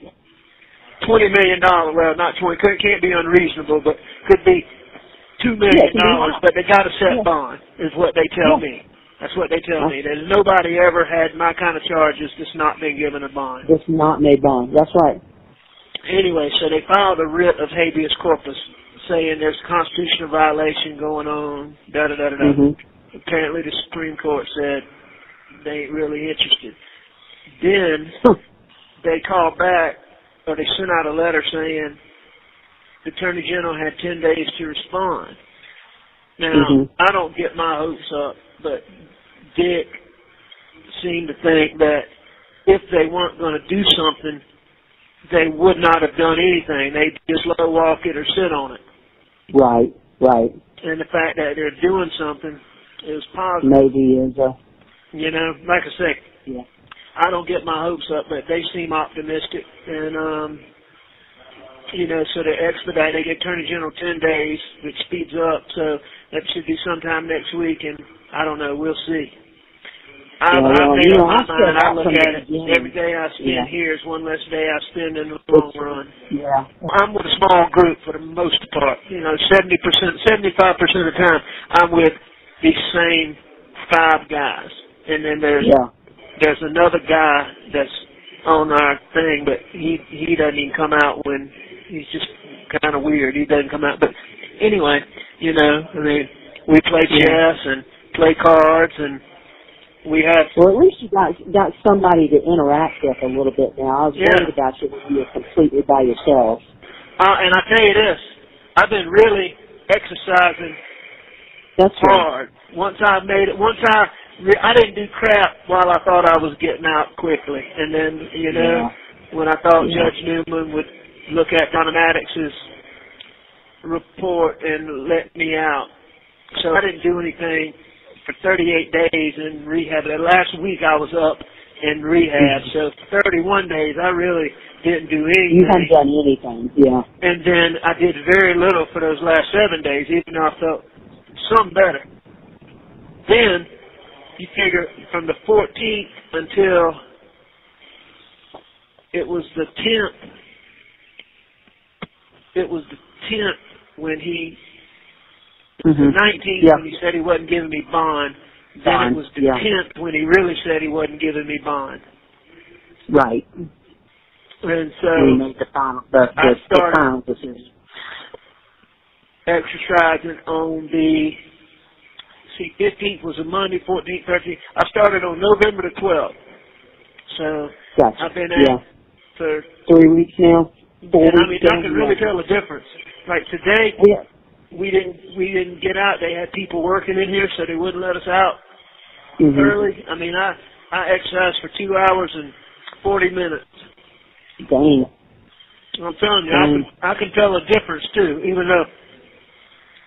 million. Well, not 20. Can't be unreasonable, but could be $2 million. But they got to set bond, is what they tell me. That's what they tell me. There's nobody ever had my kind of charges that's not been given a bond. That's not made bond. That's right. Anyway, so they filed a writ of habeas corpus saying there's a constitutional violation going on, da-da-da-da-da. Mm-hmm. Apparently the Supreme Court said they ain't really interested. Then they called back, or they sent out a letter saying the Attorney General had 10 days to respond. Now, I don't get my hopes up, but Dick seemed to think that if they weren't going to do something, they would not have done anything. They'd just low walk it or sit on it. Right. And the fact that they're doing something is positive. Maybe is a... like I say, I don't get my hopes up, but they seem optimistic. And, so they expedite. They get Attorney General 10 days, which speeds up. So that should be sometime next week, and I don't know. We'll see. I look at it. Every day I spend here is one less day I spend in the long run. Yeah. I'm with a small group for the most part. 70%, 75% of the time, I'm with these same 5 guys. And then there's another guy that's on our thing, but he doesn't even come out when he's just kind of weird. He doesn't come out. But anyway, we play chess and play cards and we have... Well, at least you got somebody to interact with a little bit now. I was worried about you when you were completely by yourself. And I tell you this, I've been really exercising hard. Once I didn't do crap while I thought I was getting out quickly. And then, when I thought Judge Newman would look at John Maddox's report and let me out. So I didn't do anything for 38 days in rehab. The last week I was up in rehab, so for 31 days I really didn't do anything. You haven't done anything, yeah. And then I did very little for those last 7 days, even though I felt some better. Then, you figure from the 14th until it was the 10th, when he, the 19th when he said he wasn't giving me bond. Then it was the 10th when he really said he wasn't giving me bond. Right. And so we made the final decision. Exercising on the 15th was a Monday, 14th, 13th. I started on November the 12th. So gotcha. I've been at for 3 weeks now. 4 weeks I mean, I can really tell the difference. Like today, we didn't get out. They had people working in here, so they wouldn't let us out early. I mean, I exercised for 2 hours and 40 minutes. Dang. I'm telling you, I can tell a difference too. Even though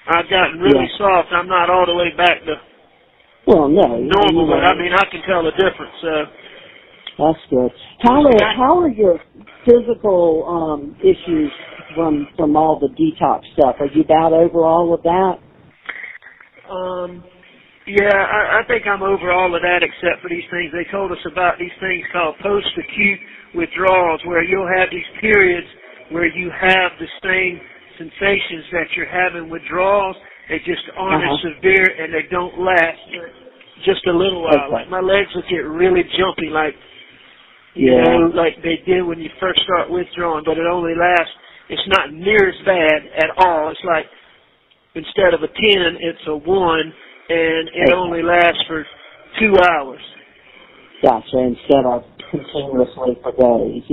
I've gotten really soft, I'm not all the way back to normal. But I mean, I can tell a difference. That's good. How are your physical issues from all the detox stuff? Are you about over all of that? Yeah, I think I'm over all of that except for these things. They told us about these things called post-acute withdrawals, where you'll have these periods where you have the same sensations that you're having withdrawals. They just aren't as severe and they don't last just a little while. Like my legs will get really jumpy, like you know, like they did when you first start withdrawing, but it only lasts. It's not near as bad at all. It's like instead of a 10, it's a 1, and it only lasts for 2 hours. Gotcha. Instead of continuously for days,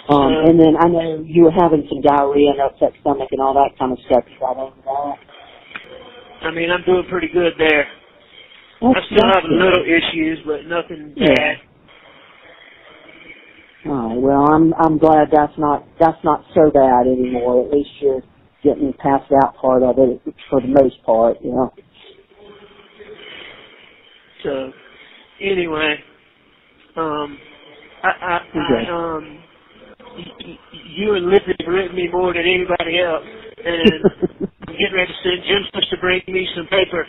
and then I know you were having some diarrhea and upset stomach and all that kind of stuff. You got over that? I mean, I'm doing pretty good there. I still have little issues, but nothing bad. All right. Well, I'm glad that's not so bad anymore. At least you're getting past that part of it for the most part, you know. So, anyway, you and Lizzie have written me more than anybody else, and I'm getting ready to send Jim supposed to bring me some paper.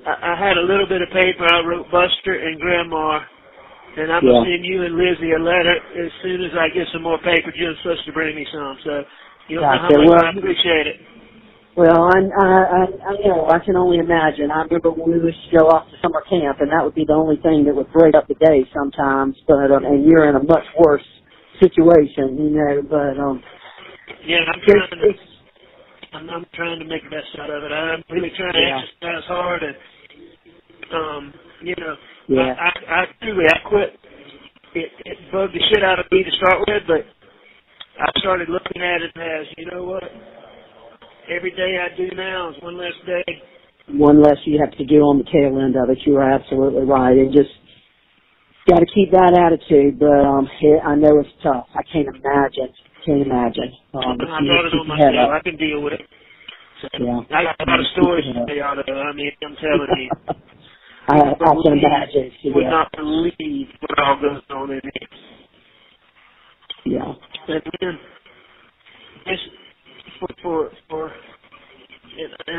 I had a little bit of paper. I wrote Buster and Grandma, and I'm going to send you and Lizzie a letter as soon as I get some more paper. Jim's supposed to bring me some, so you know how much I appreciate it. Well, I know, I can only imagine. I remember when we used to go off to summer camp, and that would be the only thing that would break up the day sometimes, but, and you're in a much worse situation, you know, but, yeah, I'm trying to make the best out of it. I'm really trying to exercise hard, and, you know, I quit. It bugged the shit out of me to start with, but I started looking at it as, you know what? Every day I do now is one less day. One less you have to do on the tail end of it. You are absolutely right. And just got to keep that attitude. But I know it's tough. I can't imagine. I brought it on myself. I can deal with it. So, I got a lot of stories to tell y'all. I mean, I'm telling you. I can imagine. You would not believe what all goes on in here. Yeah. And then, and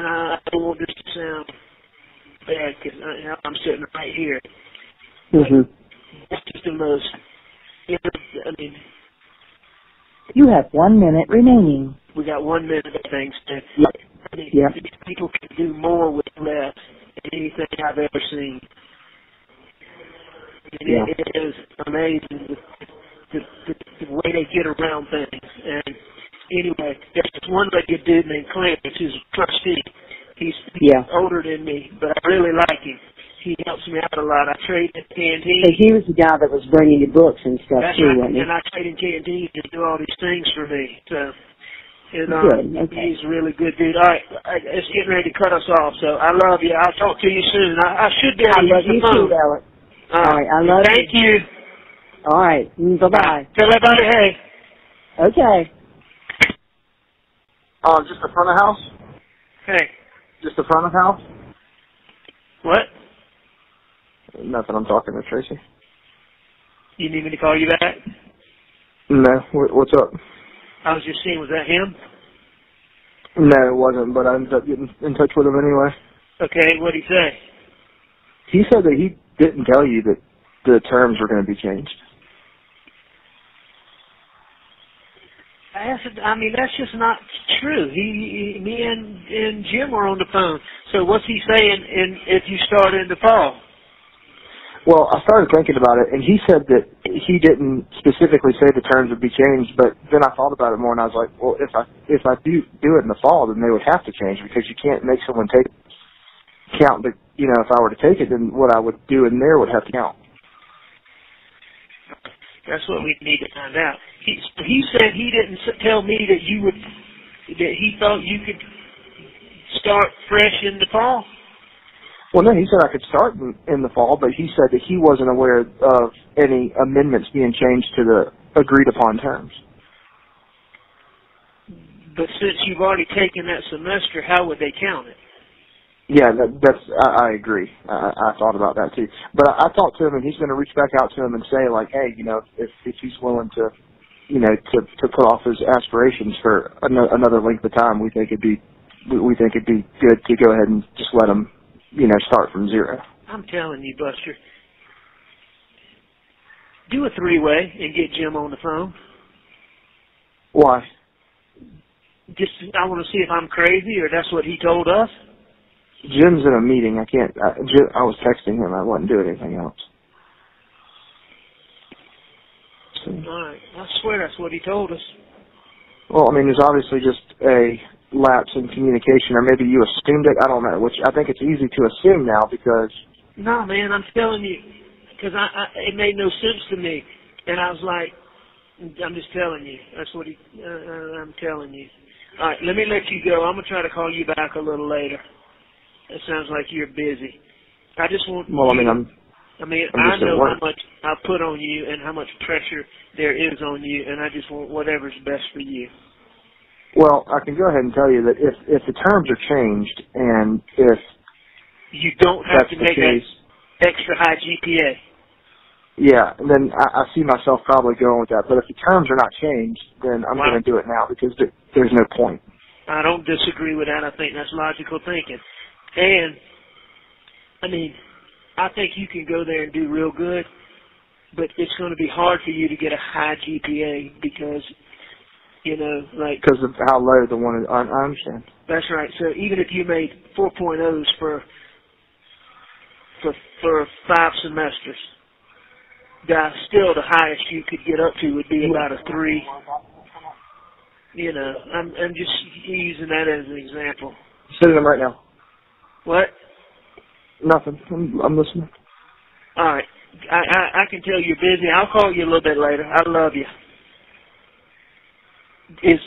I don't want this to sound bad because I'm sitting right here. That's just the most, you know, I mean. You have 1 minute remaining. We got 1 minute of things to. I mean, these people can do more with less than anything I've ever seen. It is amazing the way they get around things. And anyway, there's this one good dude named Clarence who's a trustee. He's older than me, but I really like him. He helps me out a lot. I trade in canteen. Hey, he was the guy that was bringing you books and stuff too, right. wasn't he? And I trade in canteen to do all these things for me. So, he's a really good dude. All right, it's getting ready to cut us off. So I love you. I'll talk to you soon. I should be able to use the phone. I love you too, Alec. All right, I love you. Thank you. All right, bye-bye. Tell everybody hey. Okay. Just the front of the house? Hey. Just the front of the house? What? Nothing, I'm talking to Tracy. You need me to call you back? No, what's up? I was just seeing, was that him? No, it wasn't, but I ended up getting in touch with him anyway. Okay, what'd he say? He said that he didn't tell you that the terms were going to be changed. That's just not true. Me and Jim were on the phone. So what's he saying if you start in the fall? Well, I started thinking about it, and he said that he didn't specifically say the terms would be changed, but then I thought about it more, and I was like, well, if I do it in the fall, then they would have to change, because you can't make someone count, but, if I were to take it, then what I would do in there would have to count. That's what we need to find out. He said he didn't tell me that he thought you could start fresh in the fall. Well, no, he said I could start in the fall, but he said that he wasn't aware of any amendments being changed to the agreed-upon terms. But since you've already taken that semester, how would they count it? Yeah, I agree. I thought about that too. But I talked to him, and he's going to reach back out to him and say, like, hey, if he's willing to, to put off his aspirations for another length of time, we think it'd be good to go ahead and just let him, start from zero. I'm telling you, Buster, do a three-way and get Jim on the phone. Why? I want to see if I'm crazy or that's what he told us. Jim's in a meeting. I was texting him. I wasn't doing anything else. So. All right. I swear that's what he told us. Well, there's obviously just a lapse in communication, or maybe you assumed it. I don't know. Which I think it's easy to assume now because. No, man, I'm telling you, because it made no sense to me, and I was like, I'm just telling you. That's what I'm telling you. All right, let me let you go. I'm gonna try to call you back a little later. It sounds like you're busy. I just want. Well, I know how much I put on you and how much pressure there is on you, and I just want whatever's best for you. Well, I can go ahead and tell you that if the terms are changed and if you don't have to make an extra high GPA. Yeah, and then I see myself probably going with that. But if the terms are not changed, then I'm going to do it now because there's no point. I don't disagree with that. I think that's logical thinking. And, I think you can go there and do real good, but it's going to be hard for you to get a high GPA because, because of how low the one is. I understand. That's right. So even if you made 4.0s for 5 semesters, still the highest you could get up to would be about a 3. I'm just using that as an example. Sending them right now. What? Nothing. I'm listening. All right. I can tell you're busy. I'll call you a little bit later. I love you. Is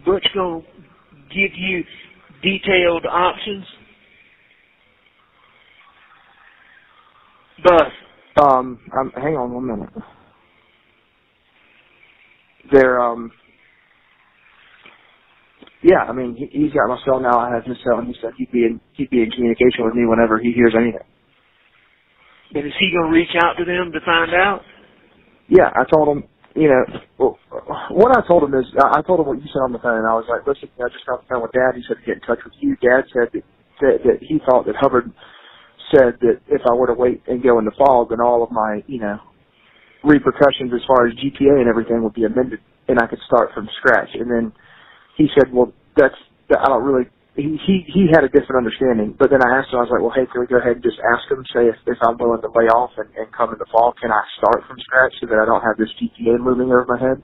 Butch gonna give you detailed options? Buzz. Hang on 1 minute. They're yeah, he's got my cell now. I have his cell, and he said he'd be in communication with me whenever he hears anything. But is he going to reach out to them to find out? Yeah, I told him, what I told him is, I told him what you said on the phone, and I was like, listen, I just got off the phone with Dad. He said to get in touch with you. Dad said that he thought that Hubbard said that if I were to wait and go in the fall, then all of my, repercussions as far as GPA and everything would be amended, and I could start from scratch. And then he said, well, I don't really, he had a different understanding. But then I asked him, I was like, well, hey, can we go ahead and just ask him, say if I'm willing to lay off and come in the fall, can I start from scratch so that I don't have this GPA looming over my head?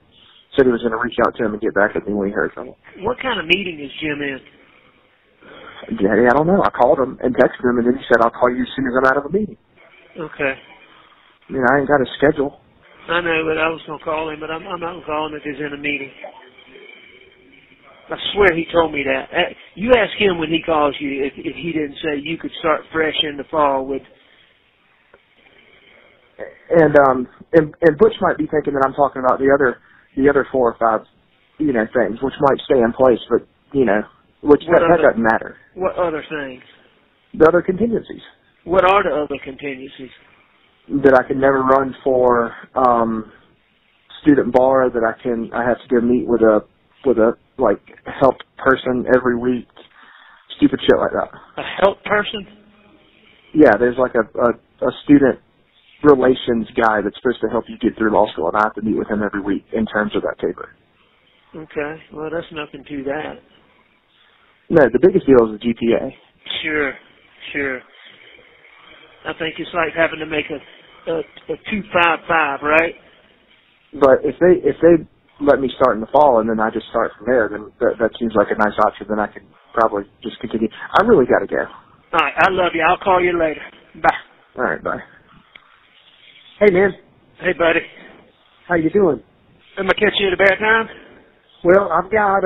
Said he was going to reach out to him and get back at me when he heard from him. What kind of meeting is Jim in? Daddy, I don't know. I called him and texted him, and then he said, I'll call you as soon as I'm out of a meeting. Okay. I ain't got a schedule. I know, but I was going to call him, but I'm not going to call him if he's in a meeting. I swear he told me that. You ask him when he calls you if he didn't say you could start fresh in the fall with. And Butch might be thinking that I'm talking about the other 4 or 5 things, which might stay in place, but, that doesn't matter. What other things? The other contingencies. What are the other contingencies? That I can never run for student bar, that I have to go meet with a help person every week, stupid shit like that. A help person? Yeah, there's like a student relations guy that's supposed to help you get through law school, and I have to meet with him every week in terms of that paper. Okay, well, that's nothing to that. No, the biggest deal is the GPA. Sure. I think it's like having to make a 255, right? But if they let me start in the fall and then I just start from there, then that seems like a nice option. Then I can probably just continue. I really got to go. All right, I love you. I'll call you later. Bye. All right, bye. Hey, man. Hey, buddy. How you doing? Am I catching you at a bad time? Well, I've got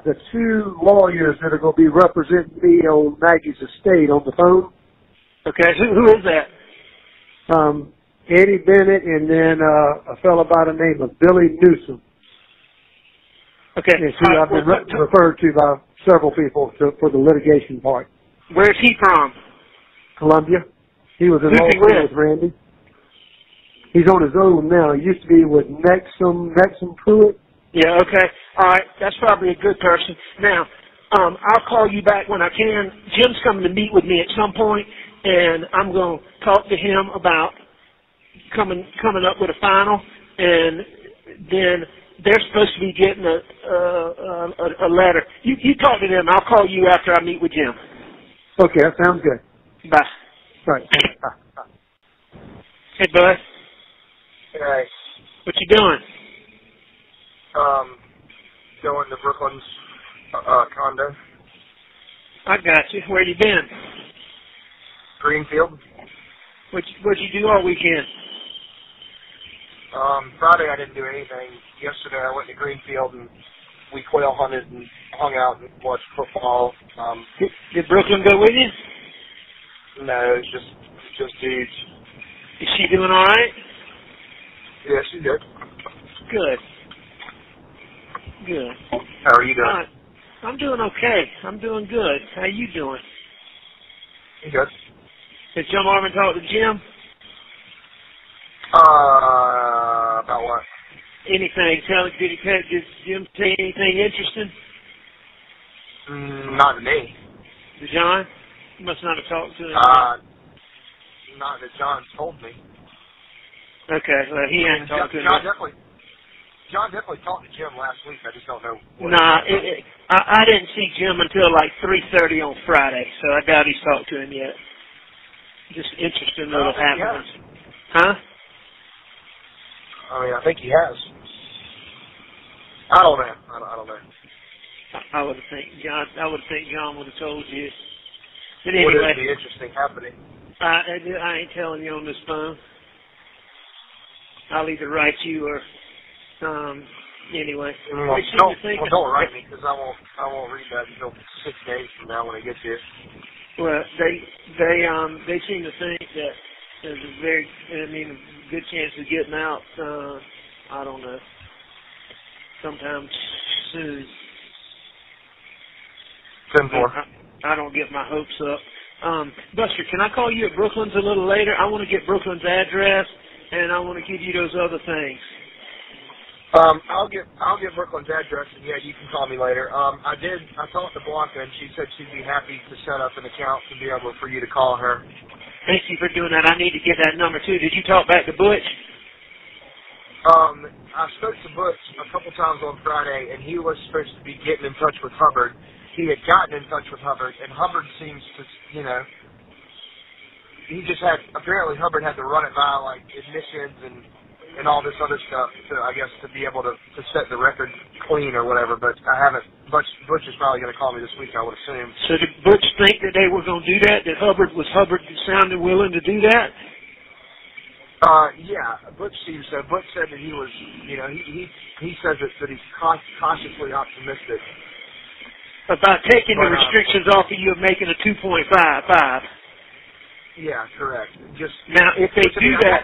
the two lawyers that are going to be representing me on Maggie's estate on the phone. Okay, who is that? Eddie Bennett and then a fellow by the name of Billy Newsom. Okay. It's who I've been referred to by several people for the litigation part. Where's he from? Columbia. He was in law school with Randy. He's on his own now. He used to be with Nexum Pruitt. Yeah, okay. All right, that's probably a good person. Now, I'll call you back when I can. Jim's coming to meet with me at some point, and I'm going to talk to him about coming up with a final, and then they're supposed to be getting a letter. You talk to them. I'll call you after I meet with Jim. Okay, that sounds good. Bye. All right. Bye. Hey, bud. Hey. What you doing? Going to Brooklyn's condo. I got you. Where you been? Greenfield. What'd you do all weekend? Friday I didn't do anything. Yesterday I went to Greenfield and we quail hunted and hung out and watched football. Did Brooklyn go with you? No, it's just dudes. Is she doing all right? Yeah, she's good. Good. How are you doing? I'm doing okay. I'm doing good. How you doing? Good. Did John Marvin talk to Jim? About what? Anything. Did Jim say anything interesting? Not to me. To John? You must not have talked to him. Not that John told me. Okay, well, he ain't talked to him. John definitely talked to Jim last week. I just don't know. I didn't see Jim until like 3:30 on Friday, so I doubt he's talked to him yet. Just interesting little happenings. Huh? I mean, I think he has. I don't know. I don't know. I would think John would have told you. But anyway, what is the interesting happening? I ain't telling you on this phone. I'll either write you or anyway. Well, don't write me because I won't read that until 6 days from now when I get here. Well, they seem to think that there's a good chance of getting out. I don't know. Sometime soon. 10-4. I don't get my hopes up. Buster, can I call you at Brooklyn's a little later? I want to get Brooklyn's address, and I want to give you those other things. I'll get Brooklyn's address, and yeah, you can call me later. I talked to Blanca, and she said she'd be happy to set up an account to be able for you to call her. Thank you for doing that. I need to get that number too. Did you talk back to Butch? I spoke to Butch a couple times on Friday, and he was supposed to be getting in touch with Hubbard. He had gotten in touch with Hubbard, and Hubbard seems to, apparently Hubbard had to run it by, like, admissions and all this other stuff to be able to set the record clean or whatever, but I haven't. Butch is probably going to call me this week, I would assume. So did Butch think that they were going to do that? Was Hubbard sounded willing to do that? Yeah, Butch seems so. Butch said that he was, he says that he's cautiously optimistic. About taking the restrictions off of you of making a 2.55. Yeah, correct. Now, if they do that...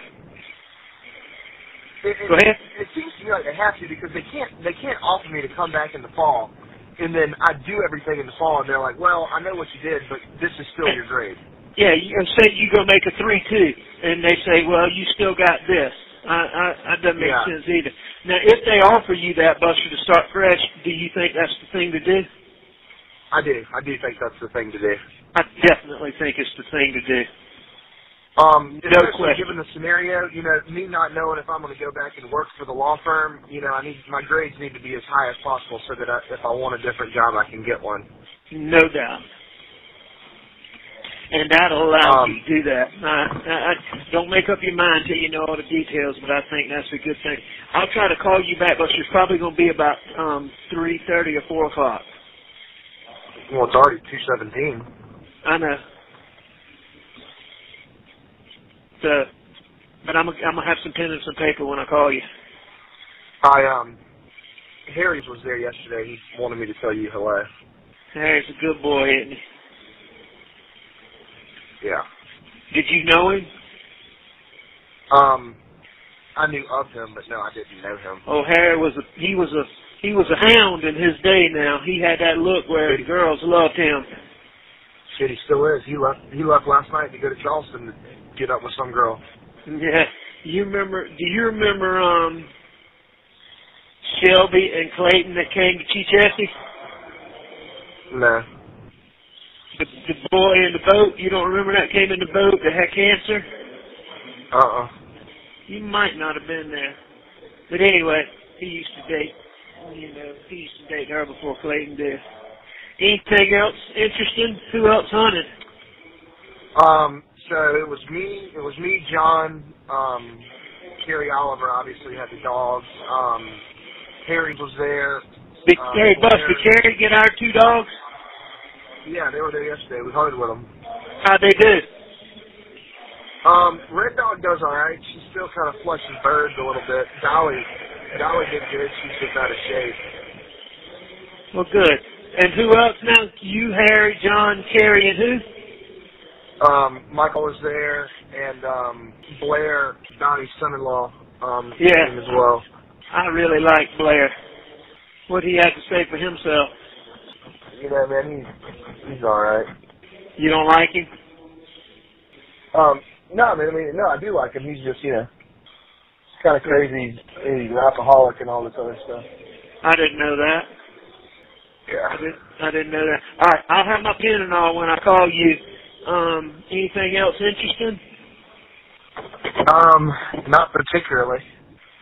Go ahead. It seems to me like they have to because they can't offer me to come back in the fall, and then I do everything in the fall, and they're like, well, I know what you did, but this is still your grade. Yeah, you say you go make a 3-2, and they say, well, you still got this. That doesn't make sense either. Now, if they offer you that, Buster, to start fresh, do you think that's the thing to do? I do. I do think that's the thing to do. I definitely think it's the thing to do. No question. Given the scenario, me not knowing if I'm going to go back and work for the law firm, my grades need to be as high as possible so that if I want a different job, I can get one. No doubt. And that'll allow you to do that. Don't make up your mind till you know all the details, but I think that's a good thing. I'll try to call you back, but it's probably going to be about 3:30 or 4 o'clock. Well, it's already 2:17. I know. But I'm gonna have some pen and some paper when I call you. Harry's was there yesterday. He wanted me to tell you hello. Harry's a good boy, isn't he? Yeah. Did you know him? I knew of him, but no, I didn't know him. Oh, Harry was a hound in his day. Now he had that look where the girls loved him. Shit, he still is. He left last night to go to Charleston to get up with some girl. Yeah. Do you remember Shelby and Clayton that came to Chichester? No. The boy in the boat, you don't remember that came in the boat that had cancer? You might not have been there. But anyway, he used to date her before Clayton did. Anything else interesting? Who else hunted? So it was me, John, Carrie Oliver obviously had the dogs. Harry was there. Hey, Buster, Carrie get our 2 dogs? Yeah, they were there yesterday. We hunted with them. How'd they do? Red Dog does all right. She's still kind of flushing birds a little bit. Dolly did good. She's just out of shape. Well, good. And who else now? You, Harry, John, Carrie, and who? Michael was there, and Blair, Donnie's son-in-law, came as well. I really like Blair. What did he have to say for himself? Man, he's all right. You don't like him? No, I do like him. He's just, kind of crazy. He's an alcoholic and all this other stuff. I didn't know that. Yeah. I didn't know that. All right, I'll have my pen and all when I call you. Anything else interesting? Not particularly.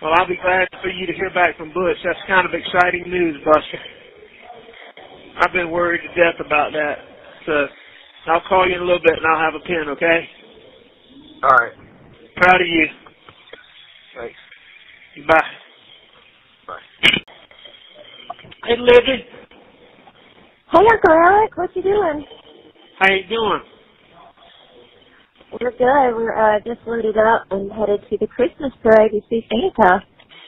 Well, I'll be glad for you to hear back from Butch. That's kind of exciting news, Buster. I've been worried to death about that. So I'll call you in a little bit and I'll have a pen, okay? All right. Proud of you. Thanks. Bye. Bye. Hey, Libby. Hey, Uncle Alec. What you doing? How you doing? We're good. We're just loaded up and headed to the Christmas parade to see Santa.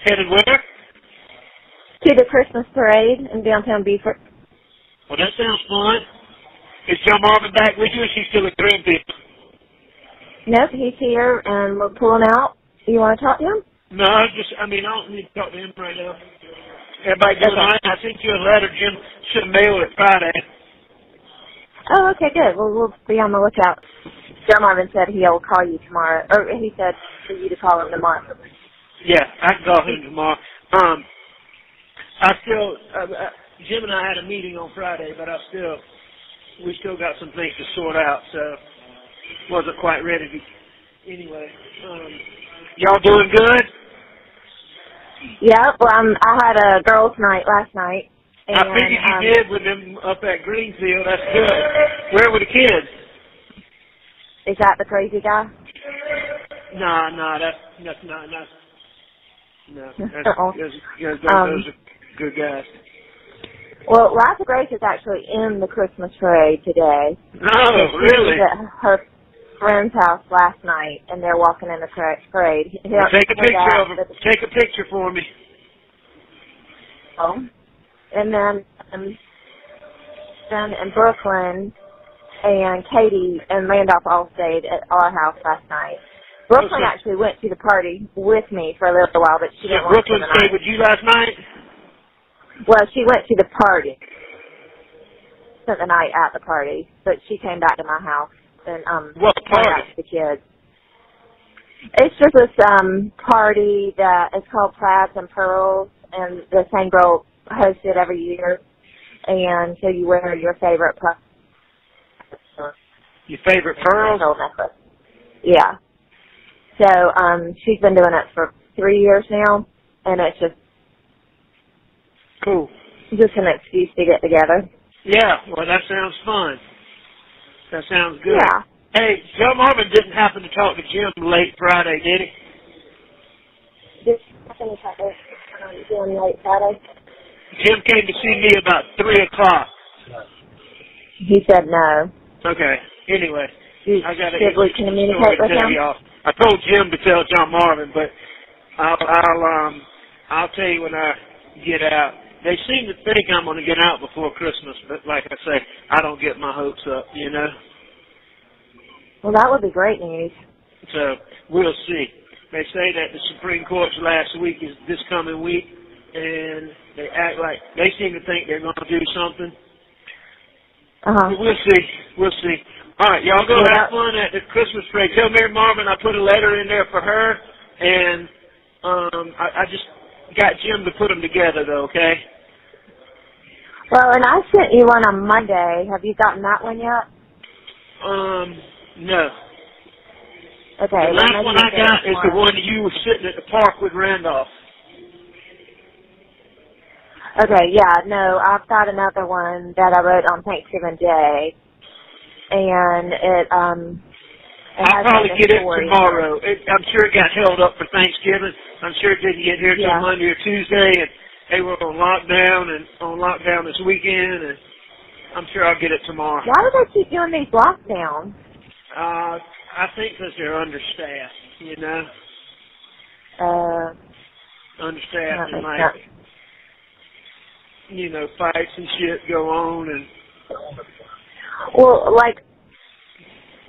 Headed where? To the Christmas parade in downtown Beaufort. Well, that sounds fun. Is John Marvin back with you, or is he still at Greenfield? Nope, he's here, and we're pulling out. You want to talk to him? No, I don't need to talk to him right now. Everybody doing all right? I sent you a letter. Jim should have mailed it Friday. Oh, okay, good. Well, we'll be on the lookout. John Marvin said he'll call you tomorrow, or he said for you to call him tomorrow. Yeah, I can call him tomorrow. Jim and I had a meeting on Friday, but we still got some things to sort out, so wasn't quite ready to. Anyway, y'all doing good? Yeah, well, I had a girls' night last night. And, I figured you did with them up at Greenfield. That's good. Where were the kids? Is that the crazy guy? No, that's not. No, those are good guys. Well, Liza Grace is actually in the Christmas parade today. Oh, really? She was at her friend's house last night, and they're walking in the parade. Well, take a picture of her. Take a picture for me. Oh. And then in Brooklyn and Katie and Randolph all stayed at our house last night. Brooklyn actually went to the party with me for a little while, but she didn't want to. Brooklyn stayed with you last night? Well, she went to the party. Spent the night at the party, but she came back to my house and what party? Back to the kids. It's just this party that is called Plaids and Pearls, and the same girl hosts it every year. And so you wear your favorite Your favorite pearls? Necklace. Yeah. So she's been doing it for 3 years now, and it's cool. Just an excuse to get together. Yeah, well, that sounds fun. That sounds good. Yeah. Hey, Joe Marvin didn't happen to talk to Jim late Friday, did he? Did happen to talk to Jim late Friday? Jim came to see me about 3 o'clock. He said no. Okay. Anyway, I got to communicate with him. Y'all. I told Jim to tell John Marvin, but I'll tell you when I get out. They seem to think I'm going to get out before Christmas, but like I say, I don't get my hopes up, you know. Well, that would be great news. So we'll see. They say that the Supreme Court's last week is this coming week, and they act like they seem to think they're going to do something. We'll see. We'll see. All right, y'all go have fun at the Christmas parade. Tell Mary Marvin I put a letter in there for her, and I just got Jim to put them together, though, okay? Well, and I sent you one on Monday. Have you gotten that one yet? No. Okay. The last one I got is the one you were sitting at the park with Randolph. Okay, yeah, no, I've got another one that I wrote on Thanksgiving Day, and I'll probably get it tomorrow. I'm sure it got held up for Thanksgiving. I'm sure it didn't get here till Monday or Tuesday, and they were on lockdown this weekend, and I'm sure I'll get it tomorrow. Why do they keep doing these lockdowns? I think because they're understaffed, you know. Understaffed and you know, fights and shit go on, and well, like,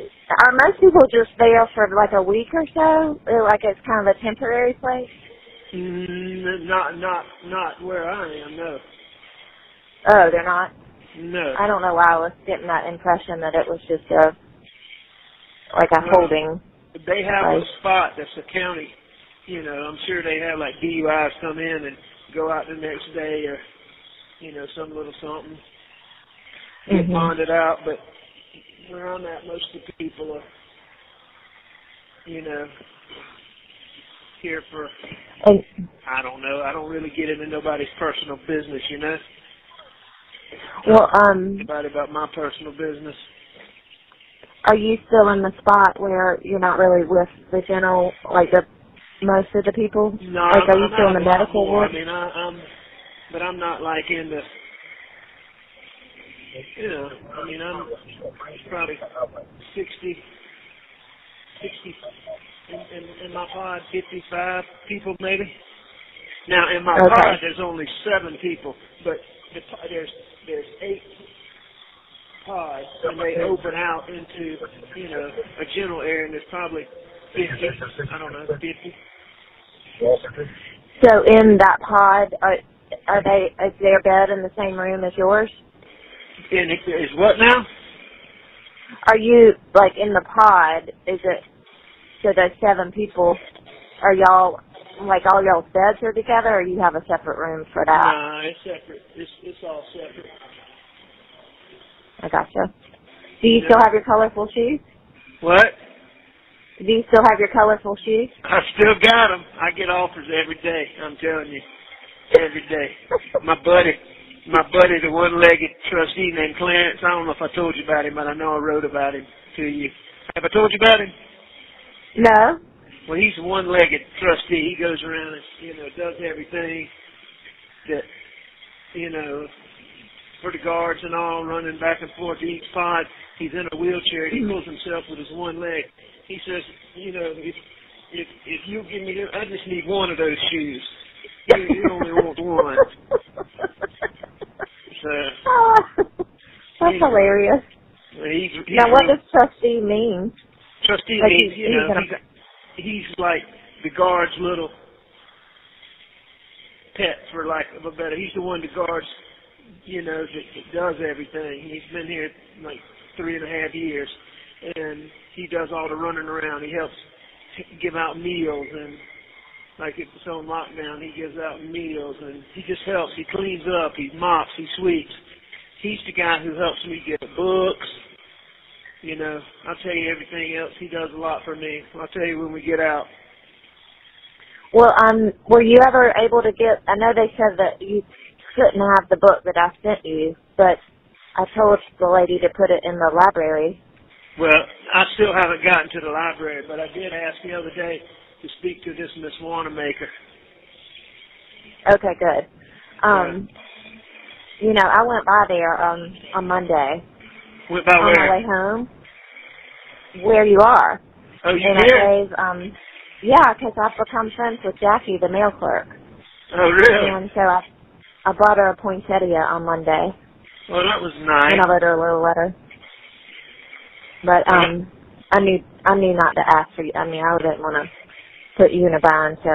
are most people just there for like a week or so? Or like it's kind of a temporary place? Not where I am, no. Oh, they're not? No. I don't know why I was getting that impression that it was just a holding. They have a spot that's a county, you know, I'm sure they have like DUIs come in and go out the next day, or, you know, some little something, get bonded out, but where I'm at, most of the people are, you know, here for, I don't know, I don't really get into nobody's personal business, you know. Well, anybody about my personal business. Are you still in the spot where you're not really with the general, like the most of the people? No, like, are you still in the medical ward? I mean, but I'm not like in the, you know, I mean, I'm probably 60 in my pod, 55 people maybe. Now, in my pod, there's only 7 people, but there's 8 pods, and they open out into, you know, a general area, and there's probably 50, I don't know, 50. So in that pod, is their bed in the same room as yours? Is what now? Are you, like, in the pod, is it, so those 7 people, are y'all, like, all y'all's beds are together, or you have a separate room for that? Nah, it's separate. It's all separate. I gotcha. Do you still have your colorful shoes? What? Do you still have your colorful shoes? I still got them. I get offers every day, I'm telling you. Every day. My buddy, the one-legged trustee named Clarence, I don't know if I told you about him, but I know I wrote about him to you. Have I told you about him? No. Well, he's a one-legged trustee. He goes around and, you know, does everything that, you know, for the guards and all, running back and forth to each pod. He's in a wheelchair. He pulls himself with his one leg. He says, you know, if you give me, I just need one of those shoes. You only want one. So, that's hilarious. Now, what does trustee mean? Trustee like means, you know, he's like the guard's little pet, for lack of a better. He's the one that guards, that does everything. He's been here like 3.5 years, and he does all the running around. He helps give out meals, and like if it's on lockdown, he gives out meals, and he just helps. He cleans up, he mops, he sweeps. He's the guy who helps me get books. I'll tell you everything else. He does a lot for me. I'll tell you when we get out. Well, were you ever able to get, I know they said that you couldn't have the book that I sent you, but I told the lady to put it in the library. Well, I still haven't gotten to the library, but I did ask the other day to speak to this Miss Wanamaker. Okay, good. I went by there on Monday. Went by on where? my way home. Where you are. Oh, you and did? I gave, because I've become friends with Jackie, the mail clerk. Oh, really? And so I brought her a poinsettia on Monday. Well, that was nice. And I wrote her a little letter. But I knew not to ask for you. I didn't want to put you in a bind, so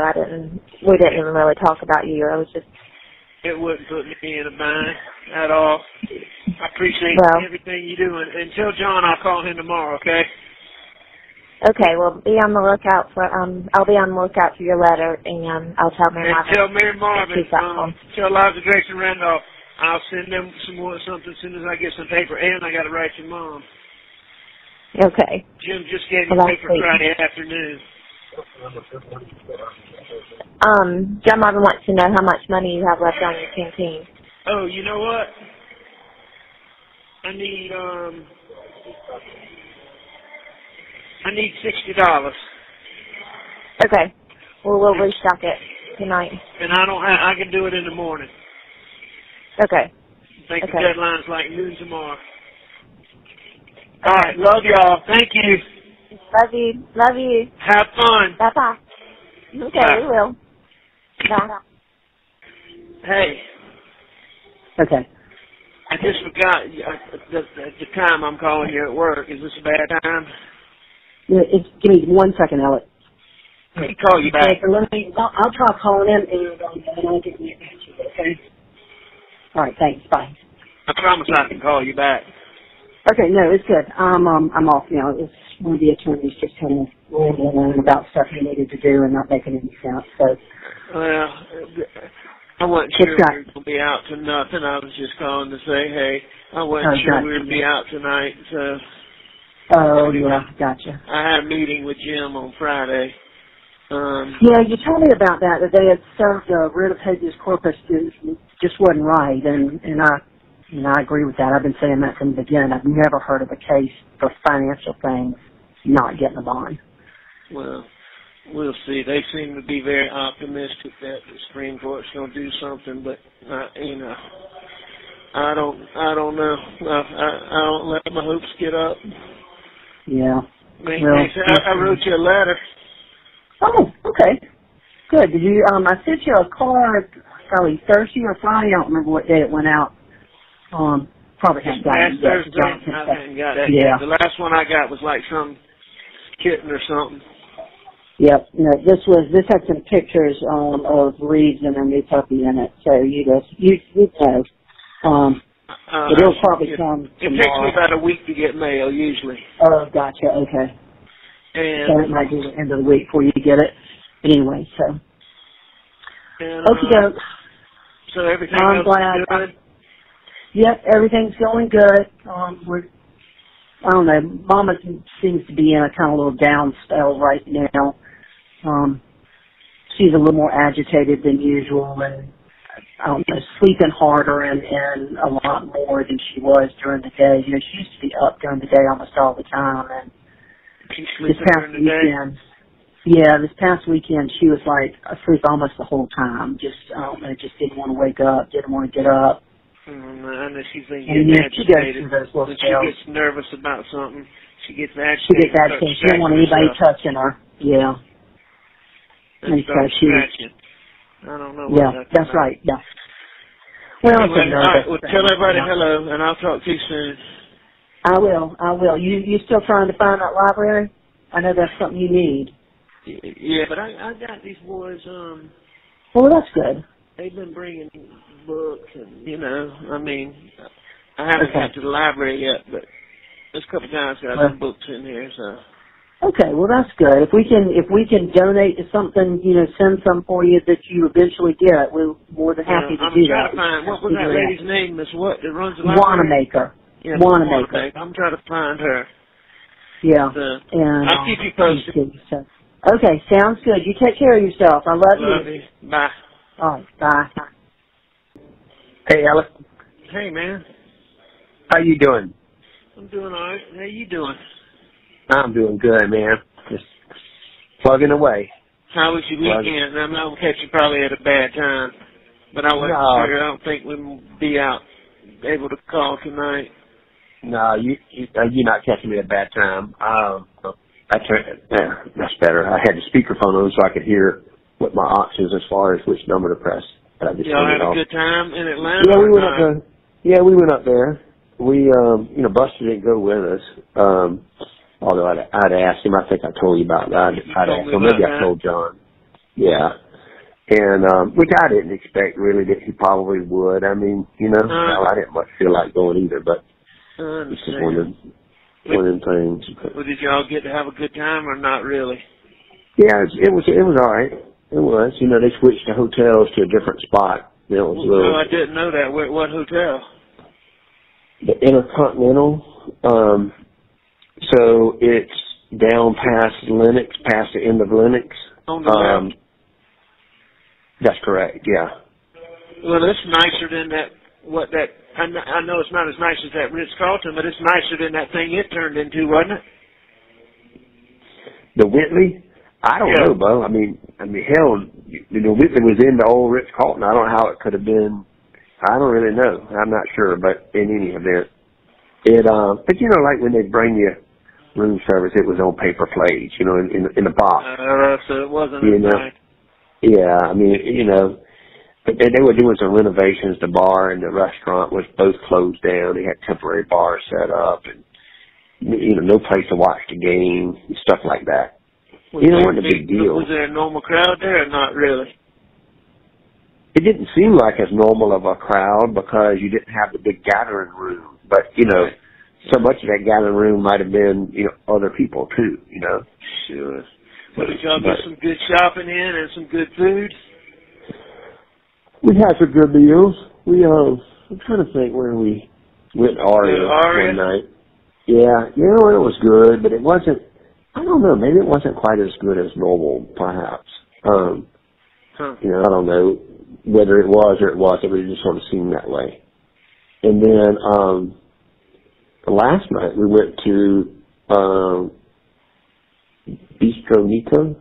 we didn't even really talk about you. It wouldn't put me in a bind at all. I appreciate everything you do. And tell John I'll call him tomorrow, okay? Okay, well, be on the lookout for, I'll be on the lookout for your letter, and I'll tell Mary Marvin. And tell Mary Marvin, tell Liza Grace and Randolph, I'll send them something as soon as I get some paper, and I got to write your mom. Okay. Jim just gave me paper Friday afternoon. John Marvin wants to know how much money you have left on your canteen. Oh, you know what? I need $60. Okay. Well, we'll restock it tonight. And I can do it in the morning. Okay. I think the deadline's like noon tomorrow. All right. Love y'all. Thank you. Love you. Have fun. Bye-bye. Okay, Bye. we will. Bye. Hey. Okay. I just forgot the time I'm calling you at work. Is this a bad time? Give me 1 second, Alex. Let me call you back. I'll try calling in and I'll get you. Okay. All right. Thanks. Bye. I promise I can call you back. Okay. No, it's good. I'm off now. It's one of the attorneys just kind of rambling on about stuff he needed to do and not making any sense. So. Well, I wasn't sure we were going to be out to nothing. I was just calling to say, hey, I wasn't sure we were going to be out tonight. So. Oh, yeah, gotcha. I had a meeting with Jim on Friday. Yeah, you told me about that they had served writ of habeas corpus just wasn't right, and I agree with that. I've been saying that from the beginning. I've never heard of a case for financial things not getting a bond. Well, we'll see. They seem to be very optimistic that the Supreme Court's going to do something, but I don't know. I don't let my hopes get up. Yeah. I wrote you a letter. Oh, okay. Good. Did you? I sent you a card probably Thursday or Friday. I don't remember what day it went out. Probably haven't gotten it yet. I haven't got it yet. The last one I got was like some kitten or something. Yep. No, this had some pictures of Reeves and her new puppy in it. So you know. It'll probably come tomorrow. It takes me about a week to get mail, usually. Oh, gotcha. Okay. And so it might be the end of the week before you get it. But anyway, so. Okay, so everything else is good? Yep, everything's going good. I don't know, Mama seems to be in a kind of little down spell right now. She's a little more agitated than usual and I don't know, sleeping harder and a lot more than she was during the day. You know, she used to be up during the day almost all the time. And this past weekend, this past weekend she was like asleep almost the whole time. Just, I don't know, just didn't want to wake up, didn't want to get up. I know she's been getting agitated. When she gets nervous about something, she gets agitated. She don't want anybody touching her. Yeah. And so I don't know. That's right. Yeah. Well, anyway, tell everybody hello, and I'll talk to you soon. I will. You still trying to find that library? I know that's something you need. Yeah, but I got these boys. Well, that's good. They've been bringing books, and I mean, I haven't got to the library yet, but there's a couple guys got some books in here, so. Okay, well that's good. If we can donate to something, send some for you that you eventually get, we're more than happy to do that. I'm trying to find what was that lady's name, Miss what that runs the library? Wanamaker. Yeah, Wanamaker. I'm trying to find her. Yeah. And I'll keep you posted. Okay, sounds good. You take care of yourself. I love you. Bye. All right, bye. Hey, Alex. Hey, man. How you doing? I'm doing all right. How you doing? I'm doing good, man. Just plugging away. How was your weekend? I'm not catch you probably at a bad time, but I wasn't sure. I don't think we'll be able to call tonight. No, you're not catching me at a bad time. That's better. I had the speakerphone on so I could hear what my options as far as which number to press. But I just y'all had a good time in Atlanta? Yeah, we went up there. Yeah, we went up there. We, Buster didn't go with us. Although I'd asked him, I think I told you about that. I'd asked him, maybe I told John. Yeah. And, which I didn't expect really that he probably would. I mean, I didn't much feel like going either, but it's just one of them things. Well, did y'all get to have a good time or not really? Yeah, it was all right. It was. They switched the hotels to a different spot. No, I didn't know that. What hotel? The Intercontinental. So it's down past Lennox, past the end of Lennox. On the left? That's correct, yeah. Well, it's nicer than that. I know it's not as nice as that Ritz-Carlton, but it's nicer than that thing it turned into, wasn't it? The Whitley? I don't know, Bo. I mean, hell, Whitley was in the old Ritz-Carlton. I don't know how it could have been. I don't really know. I'm not sure, but in any event, but like when they bring you room service, it was on paper plates, in the box. So it wasn't nice. Yeah, I mean, but they were doing some renovations. The bar and the restaurant was both closed down. They had temporary bars set up, and no place to watch the game, stuff like that. It wasn't a big deal. Was there a normal crowd there or not really? It didn't seem like as normal of a crowd because you didn't have the big gathering room. But, so much of that gathering room might have been, other people too, Sure. Well, did y'all get some good shopping in and some good food? We had some good meals. I'm trying to think where we went Aria one night. Yeah, it was good, but it wasn't, I don't know, maybe it wasn't quite as good as normal, perhaps. I don't know whether it was or it wasn't, but it just sort of seemed that way. And then, last night we went to, Bistro Nico,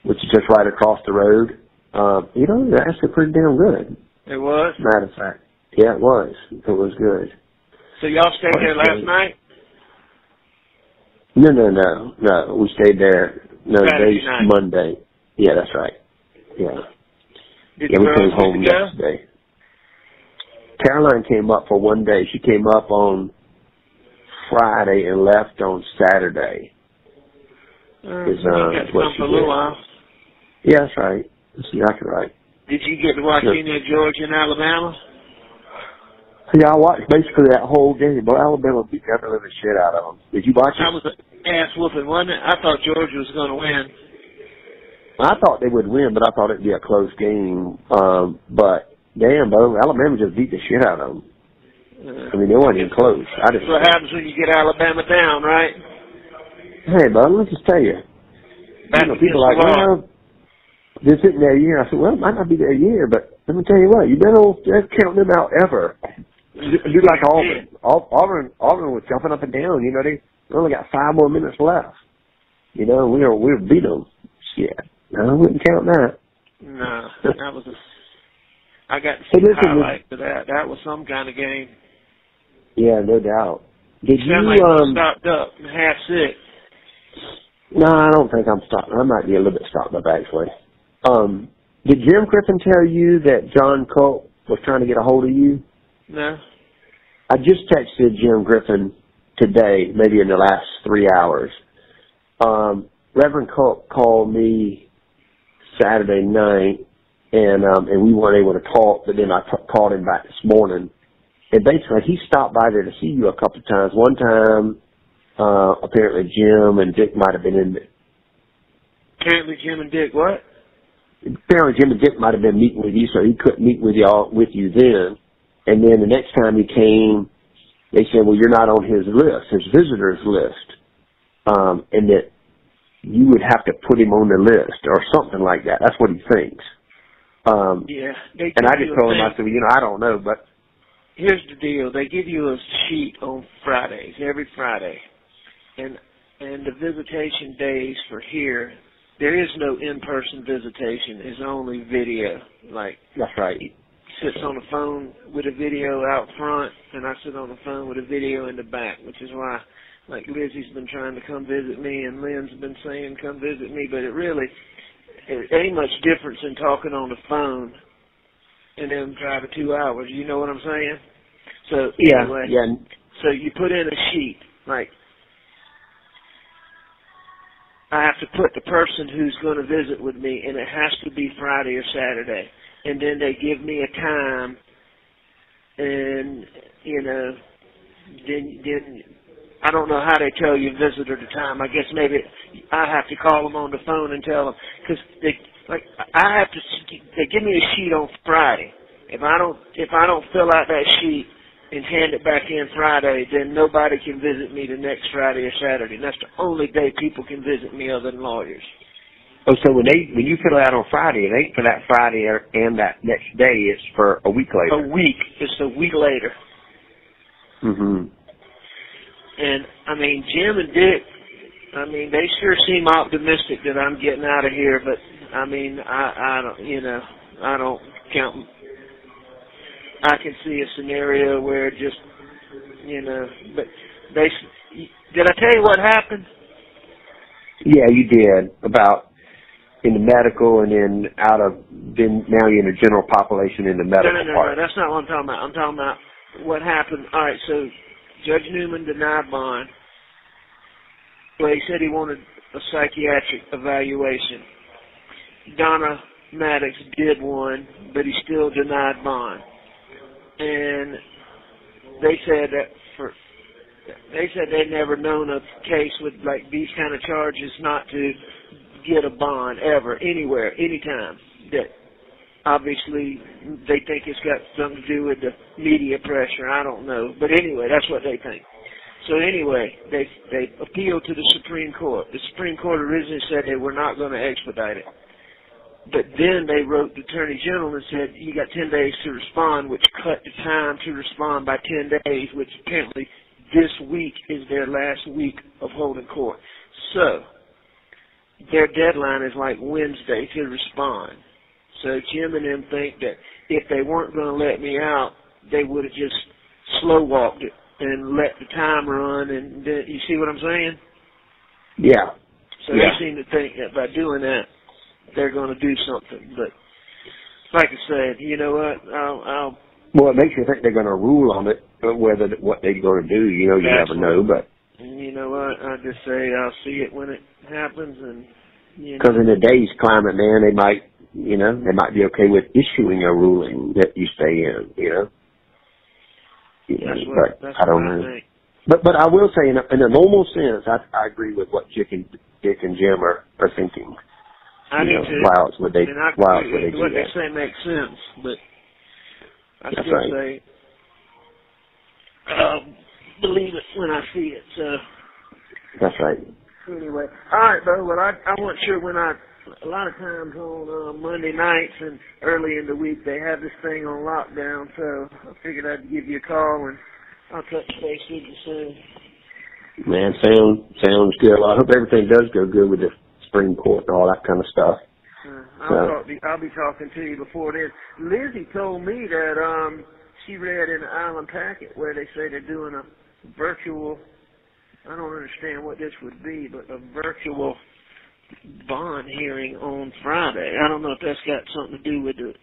which is just right across the road. They're actually pretty damn good. It was? Matter of fact. Yeah, it was. It was good. So y'all stayed there last night? No. We stayed there. No, today's Monday. Yeah, that's right. Yeah. Did we came home yesterday. Caroline came up for one day. She came up on Friday and left on Saturday. Is what she for a little while. Yeah, that's right. That's exactly right. Did you get to watch any of Georgia and Alabama? Yeah, I watched basically that whole game. But Alabama beat the living shit out of them. Did you watch it? That was an ass whooping, wasn't it? I thought Georgia was going to win. I thought they would win, but I thought it'd be a close game. But damn, Bo, Alabama just beat the shit out of them. I mean, they weren't even close. That's what happens when you get Alabama down, right? Hey, Bo, let me just tell you. People are like, well, this isn't their year. I said, well, it might not be their year, but let me tell you what, you better count them out ever. Do like Auburn. Auburn was jumping up and down. They only got 5 more minutes left. We'll beat them. Shit. No, I wouldn't count that. No, that was I got to see the highlight of that. That was some kind of game. Yeah, no doubt. Did you stopped up half sick? No, I don't think I'm stopped. I might be a little bit stopped up actually. Did Jim Griffin tell you that John Colt was trying to get a hold of you? No. I just texted Jim Griffin today, maybe in the last 3 hours. Reverend Cook called me Saturday night, and we weren't able to talk, but then I called him back this morning. And basically, he stopped by there to see you a couple of times. One time, apparently Jim and Dick might have been in there. Apparently Jim and Dick what? Apparently Jim and Dick might have been meeting with you, so he couldn't meet with you then. And then the next time he came, they said, well, you're not on his list, his visitors list, and that you would have to put him on the list or something like that. That's what he thinks. Yeah. And I just told him, I said, well, I don't know, but. Here's the deal. They give you a sheet on Fridays, every Friday. And the visitation days for here, there is no in-person visitation. It's only video. That's right. He sits on the phone with a video out front, and I sit on the phone with a video in the back, which is why, Lizzie's been trying to come visit me, and Lynn's been saying come visit me, but it ain't much difference in talking on the phone and then driving 2 hours. You know what I'm saying? So anyway, yeah. So you put in a sheet, I have to put the person who's going to visit with me, and it has to be Friday or Saturday. And then they give me a time, and, then I don't know how they tell you visitor the time. I guess maybe I have to call them on the phone and tell them, because they give me a sheet on Friday. If I don't fill out that sheet and hand it back in Friday, then nobody can visit me the next Friday or Saturday. And that's the only day people can visit me other than lawyers. Oh, so when you fill it out on Friday, it ain't for that Friday and that next day. It's for a week later. A week. It's a week later. Mhm. And Jim and Dick, they sure seem optimistic that I'm getting out of here, but I don't, I don't count. I can see a scenario where just, but did I tell you what happened? Yeah, you did, about in the medical and then now you're in the general population in the medical part. No, that's not what I'm talking about. I'm talking about what happened. All right, so Judge Newman denied bond. Well, he said he wanted a psychiatric evaluation. Donna Maddox did one, but he still denied bond. And they said they'd never known a case with these kind of charges not to get a bond ever, anywhere, anytime. That obviously they think it's got something to do with the media pressure. I don't know, but anyway, that's what they think. So anyway, they appealed to the Supreme Court. The Supreme Court originally said they were not going to expedite it. But then they wrote the Attorney General and said, you got 10 days to respond, which cut the time to respond by 10 days, which apparently this week is their last week of holding court. So their deadline is Wednesday to respond. So Jim and them think that if they weren't going to let me out, they would have just slow-walked it and let the time run. And you see what I'm saying? Yeah. So they seem to think that by doing that, they're going to do something. But like I said, you know what? Well, it makes you think they're going to rule on it, what they're going to do. You never know. But you know what? I just say I'll see it when it happens, and because in today's climate, man, they might be okay with issuing a ruling that you stay in. But I don't know. But I will say, in a normal sense, I agree with what Dick and Jim are thinking. I do too. Why else would they do what that? they say makes sense, but I That's still right. say believe it when I see it. So that's right. Anyway, all right, bro. Well, I wasn't sure when a lot of times on Monday nights and early in the week they have this thing on lockdown, so I figured I'd give you a call and I'll touch base with you soon. Man, sounds good. Well, I hope everything does go good with the Supreme Court and all that kind of stuff. I'll be talking to you before then. Lizzie told me that she read in the Island Packet where they say they're doing a virtual, I don't understand what this would be, but a virtual bond hearing on Friday. I don't know if that's got something to do with the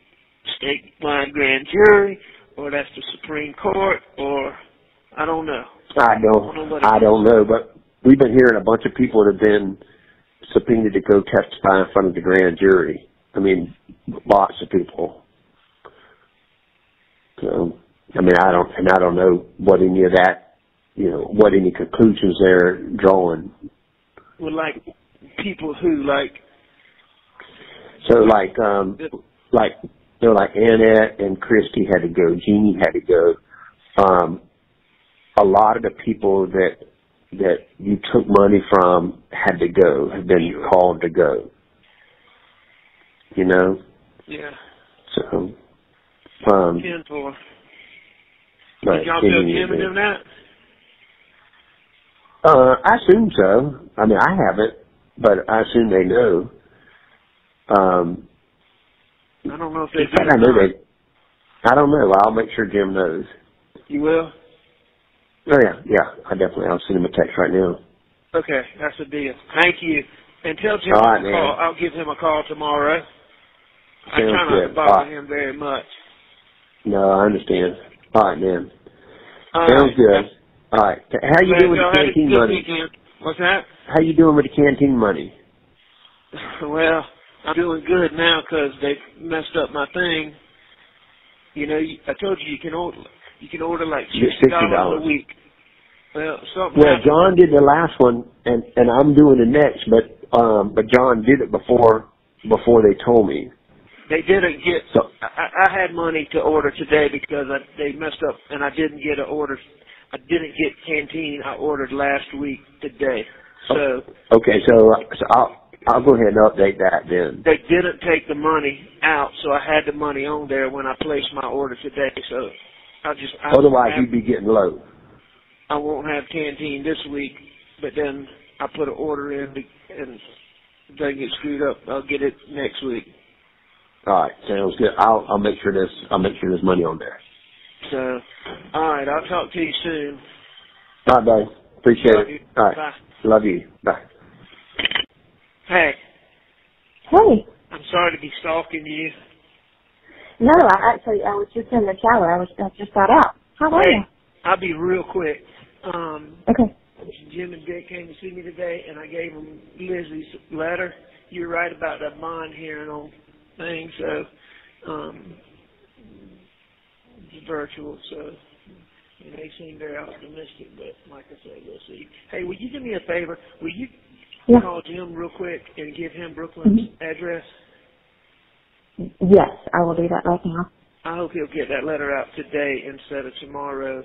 statewide grand jury or that's the Supreme Court or I don't know. I don't know, but we've been hearing a bunch of people that have been subpoenaed to go testify in front of the grand jury. I mean, lots of people. So, I mean, I don't know what any of that, what any conclusions they're drawing. Well, like people who So like Annette and Christy had to go, Jeannie had to go. A lot of the people that you took money from had to go, have been called to go. Yeah. So, 10-4. Right. Did y'all tell Jim and them that? I assume so. I mean, I haven't, but I assume they know. I don't know if they do. I know they. I don't know. I'll make sure Jim knows. You will? Oh yeah. I definitely. I'll send him a text right now. Okay, that's the deal. Thank you. And tell Jim All right, I'll give him a call tomorrow. I Sounds try not good. to bother him very much. No, I understand. All right, man. All Sounds right. good. All right. How you doing with the canteen money? Weekend. What's that? How you doing with the canteen money? Well, I'm doing good now because they messed up my thing. I told you can order like $60 a week. Well, John did the last one, and I'm doing the next, but John did it before they told me. They didn't get. So I had money to order today because they messed up, and I didn't get an order. I didn't get canteen. I ordered last week today. So okay, so I'll go ahead and update that then. They didn't take the money out, so I had the money on there when I placed my order today. So otherwise you'd be getting low. I won't have canteen this week, but then I put an order in, and if they get screwed up, I'll get it next week. All right, sounds good. I'll make sure there's money on there. So, all right, I'll talk to you soon. All right, buddy. Appreciate it. All right. Bye. Love you. Bye. Hey. Hey. I'm sorry to be stalking you. No, I was just in the shower. I just got out. How are you? I'll be real quick. Okay. Jim and Dick came to see me today, and I gave them Lizzie's letter. You're right about that bond hearing on things, so it's virtual, so they seem very optimistic, but like I said, we'll see. Hey, will you do me a favor? Will you call Jim real quick and give him Brooklyn's address? Yes, I will do that right now. I hope he'll get that letter out today instead of tomorrow,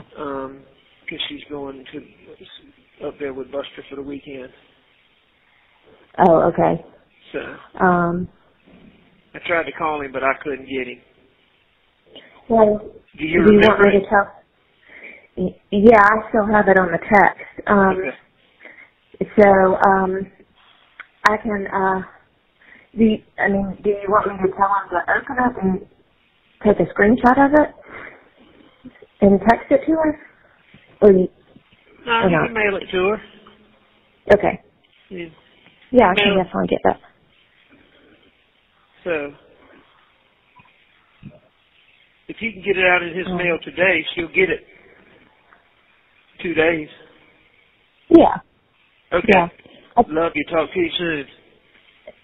because she's going up there with Buster for the weekend. Oh, okay. So I tried to call him, but I couldn't get him. Well, do you remember want me to tell? Yeah, I still have it on the text. Okay. So I can. Do you want me to tell him to open it and take a screenshot of it and text it to her? No, you can mail it to her. Okay. Yeah, I can definitely get that. So, if he can get it out in his mail today, she'll get it 2 days. Yeah. Okay. Yeah. Love you. Talk to you soon.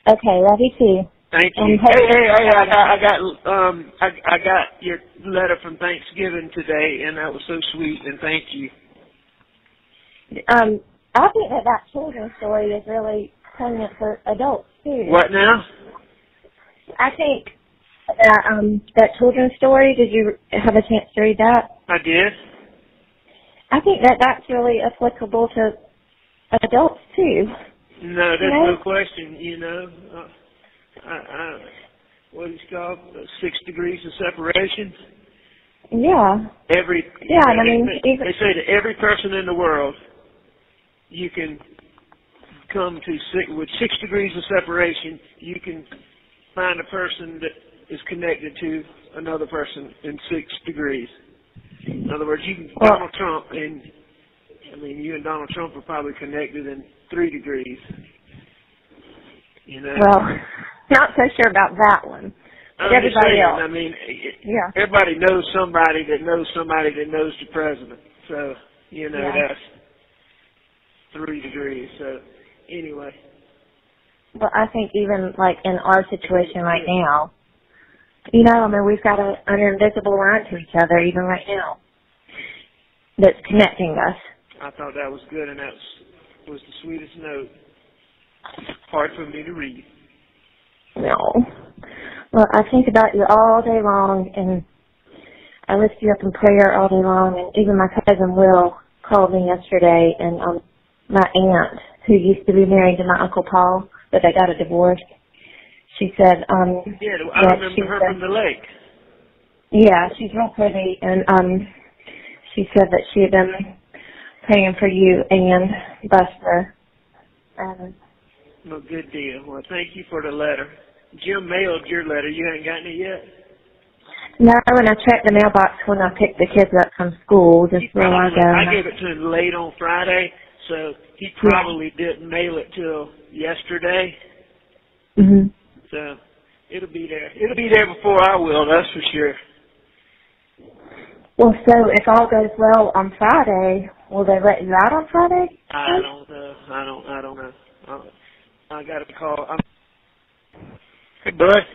Okay, love you too. Thank you. Hey, I got your letter from Thanksgiving today, and that was so sweet, and thank you. I think that children's story is really poignant for adults too. What now? I think that children's story, did you have a chance to read that? I did. I think that's really applicable to adults too. No, there's no question, what is it called? 6 degrees of separation? Yeah. They say to every person in the world, you can come to with 6 degrees of separation, you can find a person that is connected to another person in 6 degrees. In other words, Donald Trump, and you and Donald Trump are probably connected in 3 degrees. Well, not so sure about that one. But everybody else. Everybody knows somebody that knows somebody that knows the president. So, that's 3 degrees. So, anyway, Well, I think even, like, in our situation right now, you know, I mean, we've got an invisible line to each other even right now that's connecting us. I thought that was good, and that was the sweetest note. Hard for me to read. No. Well, I think about you all day long, and I lift you up in prayer all day long, and even my cousin Will called me yesterday, and my aunt, who used to be married to my Uncle Paul, but they got a divorce, she said, yeah, I remember her from the lake. Yeah, she's real pretty, and she said that she had been praying for you and Buster. Well, good deal. Well, thank you for the letter. Jim mailed your letter. You haven't gotten it yet? No, when I checked the mailbox when I picked the kids up from school just a while ago. I gave it to him late on Friday, so he probably didn't mail it till yesterday. Mhm. So it'll be there. It'll be there before I will, that's for sure. Well, so if all goes well on Friday, will they let you out on Friday? I don't know. I don't know. I got to call. Hey, bud.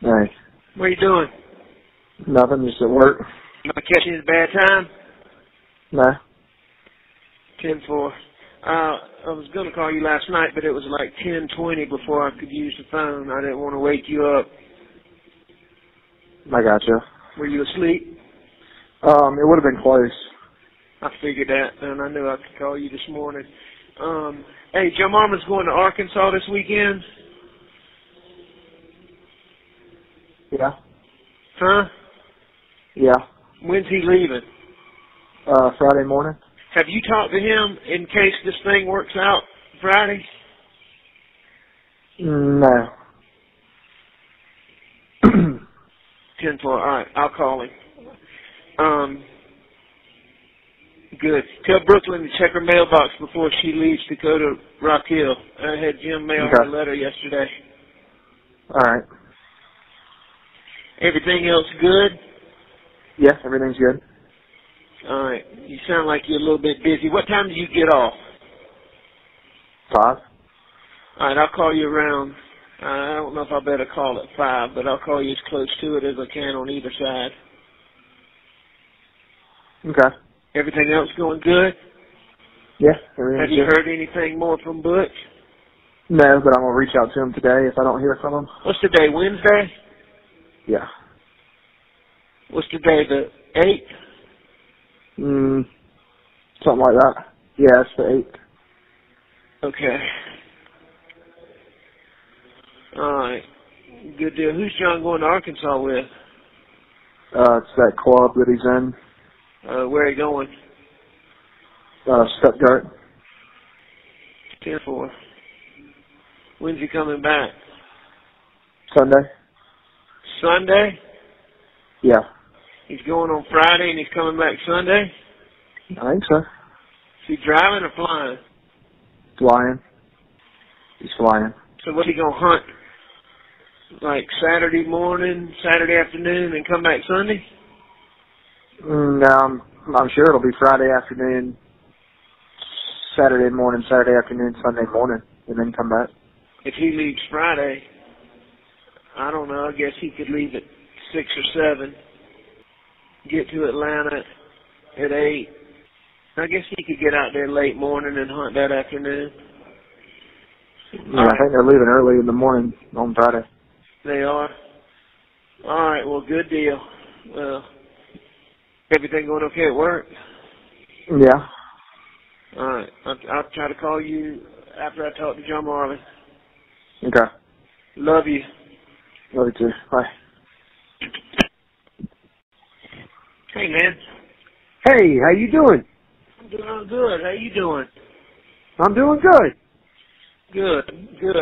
Hey. What are you doing? Nothing, just at work. Not catching you at a bad time? No. 10-4. I was going to call you last night, but it was like 10:20 before I could use the phone. I didn't want to wake you up. I gotcha. Were you asleep? It would have been close. I figured that, and I knew I could call you this morning. Hey, Joe Marvin's going to Arkansas this weekend? Yeah. Huh? Yeah. When's he leaving? Friday morning. Have you talked to him in case this thing works out Friday? No. 10-4. All right, I'll call him. Good. Tell Brooklyn to check her mailbox before she leaves to go to Rock Hill. I had Jim mail her a letter yesterday. All right. Everything else good? Yeah, everything's good. All right. You sound like you're a little bit busy. What time do you get off? 5. All right, I'll call you around. I don't know if I better call at 5, but I'll call you as close to it as I can on either side. Okay. Everything else going good? Yeah, everything's Have you good. heard anything more from Butch? No, but I'm going to reach out to him today if I don't hear from him. What's the day, Wednesday? Yeah. What's the day, the 8th? Something like that. Yeah, it's the 8th. Okay. All right. Good deal. Who's John going to Arkansas with? It's that club that he's in. Where are you going? Stuttgart. 10-4. When's he coming back? Sunday. Sunday? Yeah. He's going on Friday and he's coming back Sunday? I think so. Is he driving or flying? Flying. He's flying. So what's he going to hunt? Like Saturday morning, Saturday afternoon, and come back Sunday? No, I'm sure it'll be Friday afternoon, Saturday morning, Saturday afternoon, Sunday morning, and then come back. If he leaves Friday, I don't know, I guess he could leave at 6 or 7, get to Atlanta at 8. I guess he could get out there late morning and hunt that afternoon. Yeah, I think they're leaving early in the morning on Friday. They are? All right, well, good deal. Everything going okay at work? Yeah. All right, I'll try to call you after I talk to John Marvin. Okay. Love you. Love you too. Bye. Hey, man. Hey, how you doing? I'm doing good. How you doing? I'm doing good. Good, good.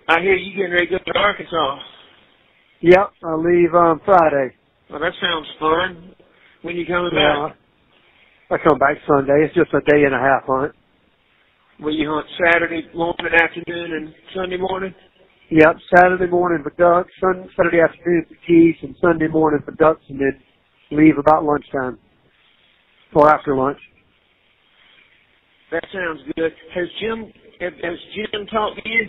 I hear you getting ready to go to Arkansas. Yep, I leave on Friday. Well, that sounds fun. When you coming back? I come back Sunday. It's just a day and a half hunt. Will you hunt Saturday morning, afternoon, and Sunday morning? Yep, Saturday morning for ducks, Saturday afternoon for geese, and Sunday morning for ducks, and then leave about lunchtime or after lunch. That sounds good. Has Jim talked to you?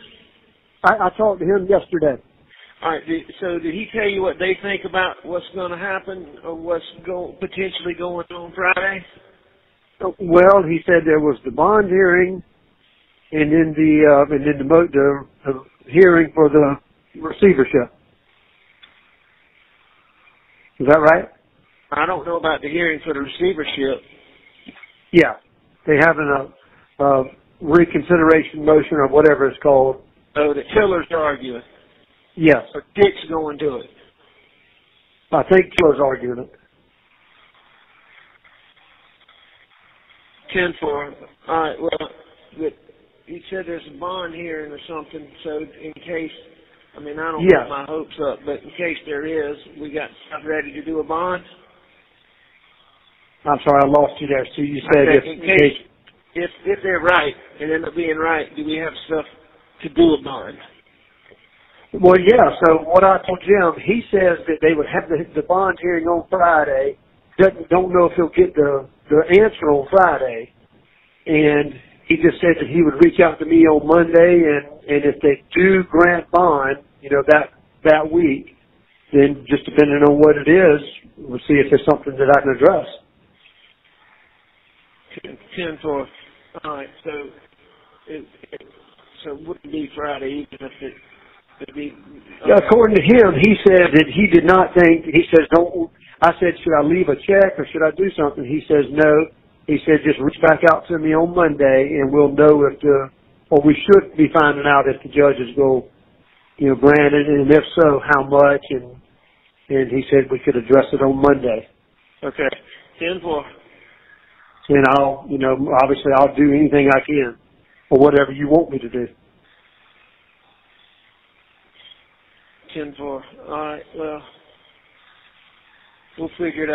I talked to him yesterday. All right. So did he tell you what they think about what's going to happen or what's potentially going on Friday? Well, he said there was the bond hearing, and then the hearing for the receivership. Is that right? I don't know about the hearing for the receivership. Yeah, they having a reconsideration motion or whatever it's called. Oh, the Tiller's arguing. Yes. Or Dick's going to it. I think Tiller's arguing it. 10-4. All right. Well, he said there's a bond hearing or something. So in case, I mean, I don't get my hopes up, but in case there is, we got stuff ready to do a bond. I'm sorry, I lost you there. So you said if they're right and end up being right, do we have stuff to do a bond? Well, yeah. So what I told Jim, he says that they would have the bond hearing on Friday. Don't know if he'll get the answer on Friday, and he just said that he would reach out to me on Monday, and if they do grant bond, that week, then just depending on what it is, we'll see if there's something that I can address. 10-4. All right. So it wouldn't be Friday, even if it'd be. According to him, he said that he did not think. He says, "Don't." I said, "Should I leave a check or should I do something?" He says, "No." He said, "Just reach back out to me on Monday, and we'll know or we should be finding out if the judges go, grant it, and if so, how much." And he said we could address it on Monday. Okay. 10-4. And obviously I'll do anything I can, or whatever you want me to do. 10-4. All right. Well, we'll figure it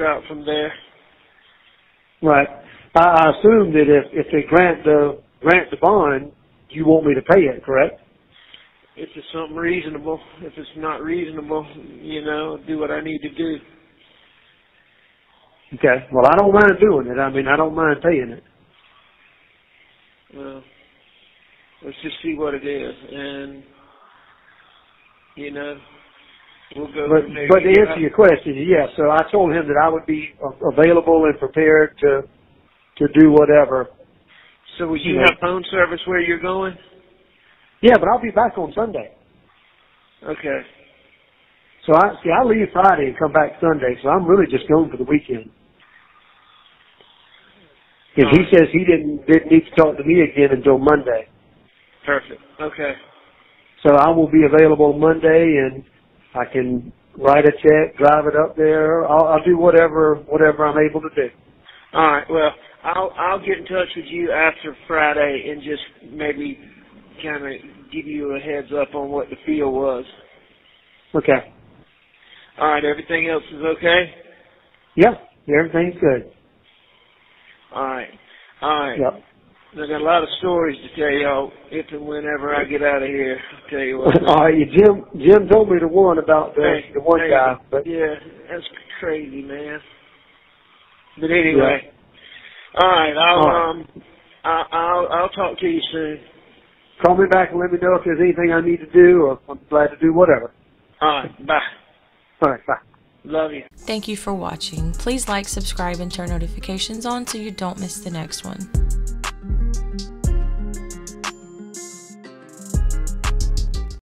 out from there. Right. I assume that if they grant the bond, you want me to pay it, correct? If it's something reasonable. If it's not reasonable, do what I need to do. Okay. Well, I don't mind doing it. I mean, I don't mind paying it. Well, let's just see what it is, and we'll go. But to answer your question, yes. So I told him that I would be available and prepared to do whatever. So will you have phone service where you're going? Yeah, but I'll be back on Sunday. Okay. So I leave Friday and come back Sunday. So I'm really just going for the weekend. And he says he didn't need to talk to me again until Monday. Perfect. Okay. So I will be available Monday, and I can write a check, drive it up there. I'll do whatever I'm able to do. All right. Well, I'll get in touch with you after Friday and just maybe kind of give you a heads up on what the feel was. Okay. All right. Everything else is okay? Yeah. Everything's good. All right. All right. Yep. I got a lot of stories to tell y'all if and whenever I get out of here. I'll tell you what. All right. Jim told me the one about the one guy. But yeah, that's crazy, man. But anyway. Yeah. All right. I'll talk to you soon. Call me back and let me know if there's anything I need to do, or I'm glad to do whatever. All right. Bye. All right. Bye. Love you. Thank you for watching. Please like, subscribe, and turn notifications on so you don't miss the next one.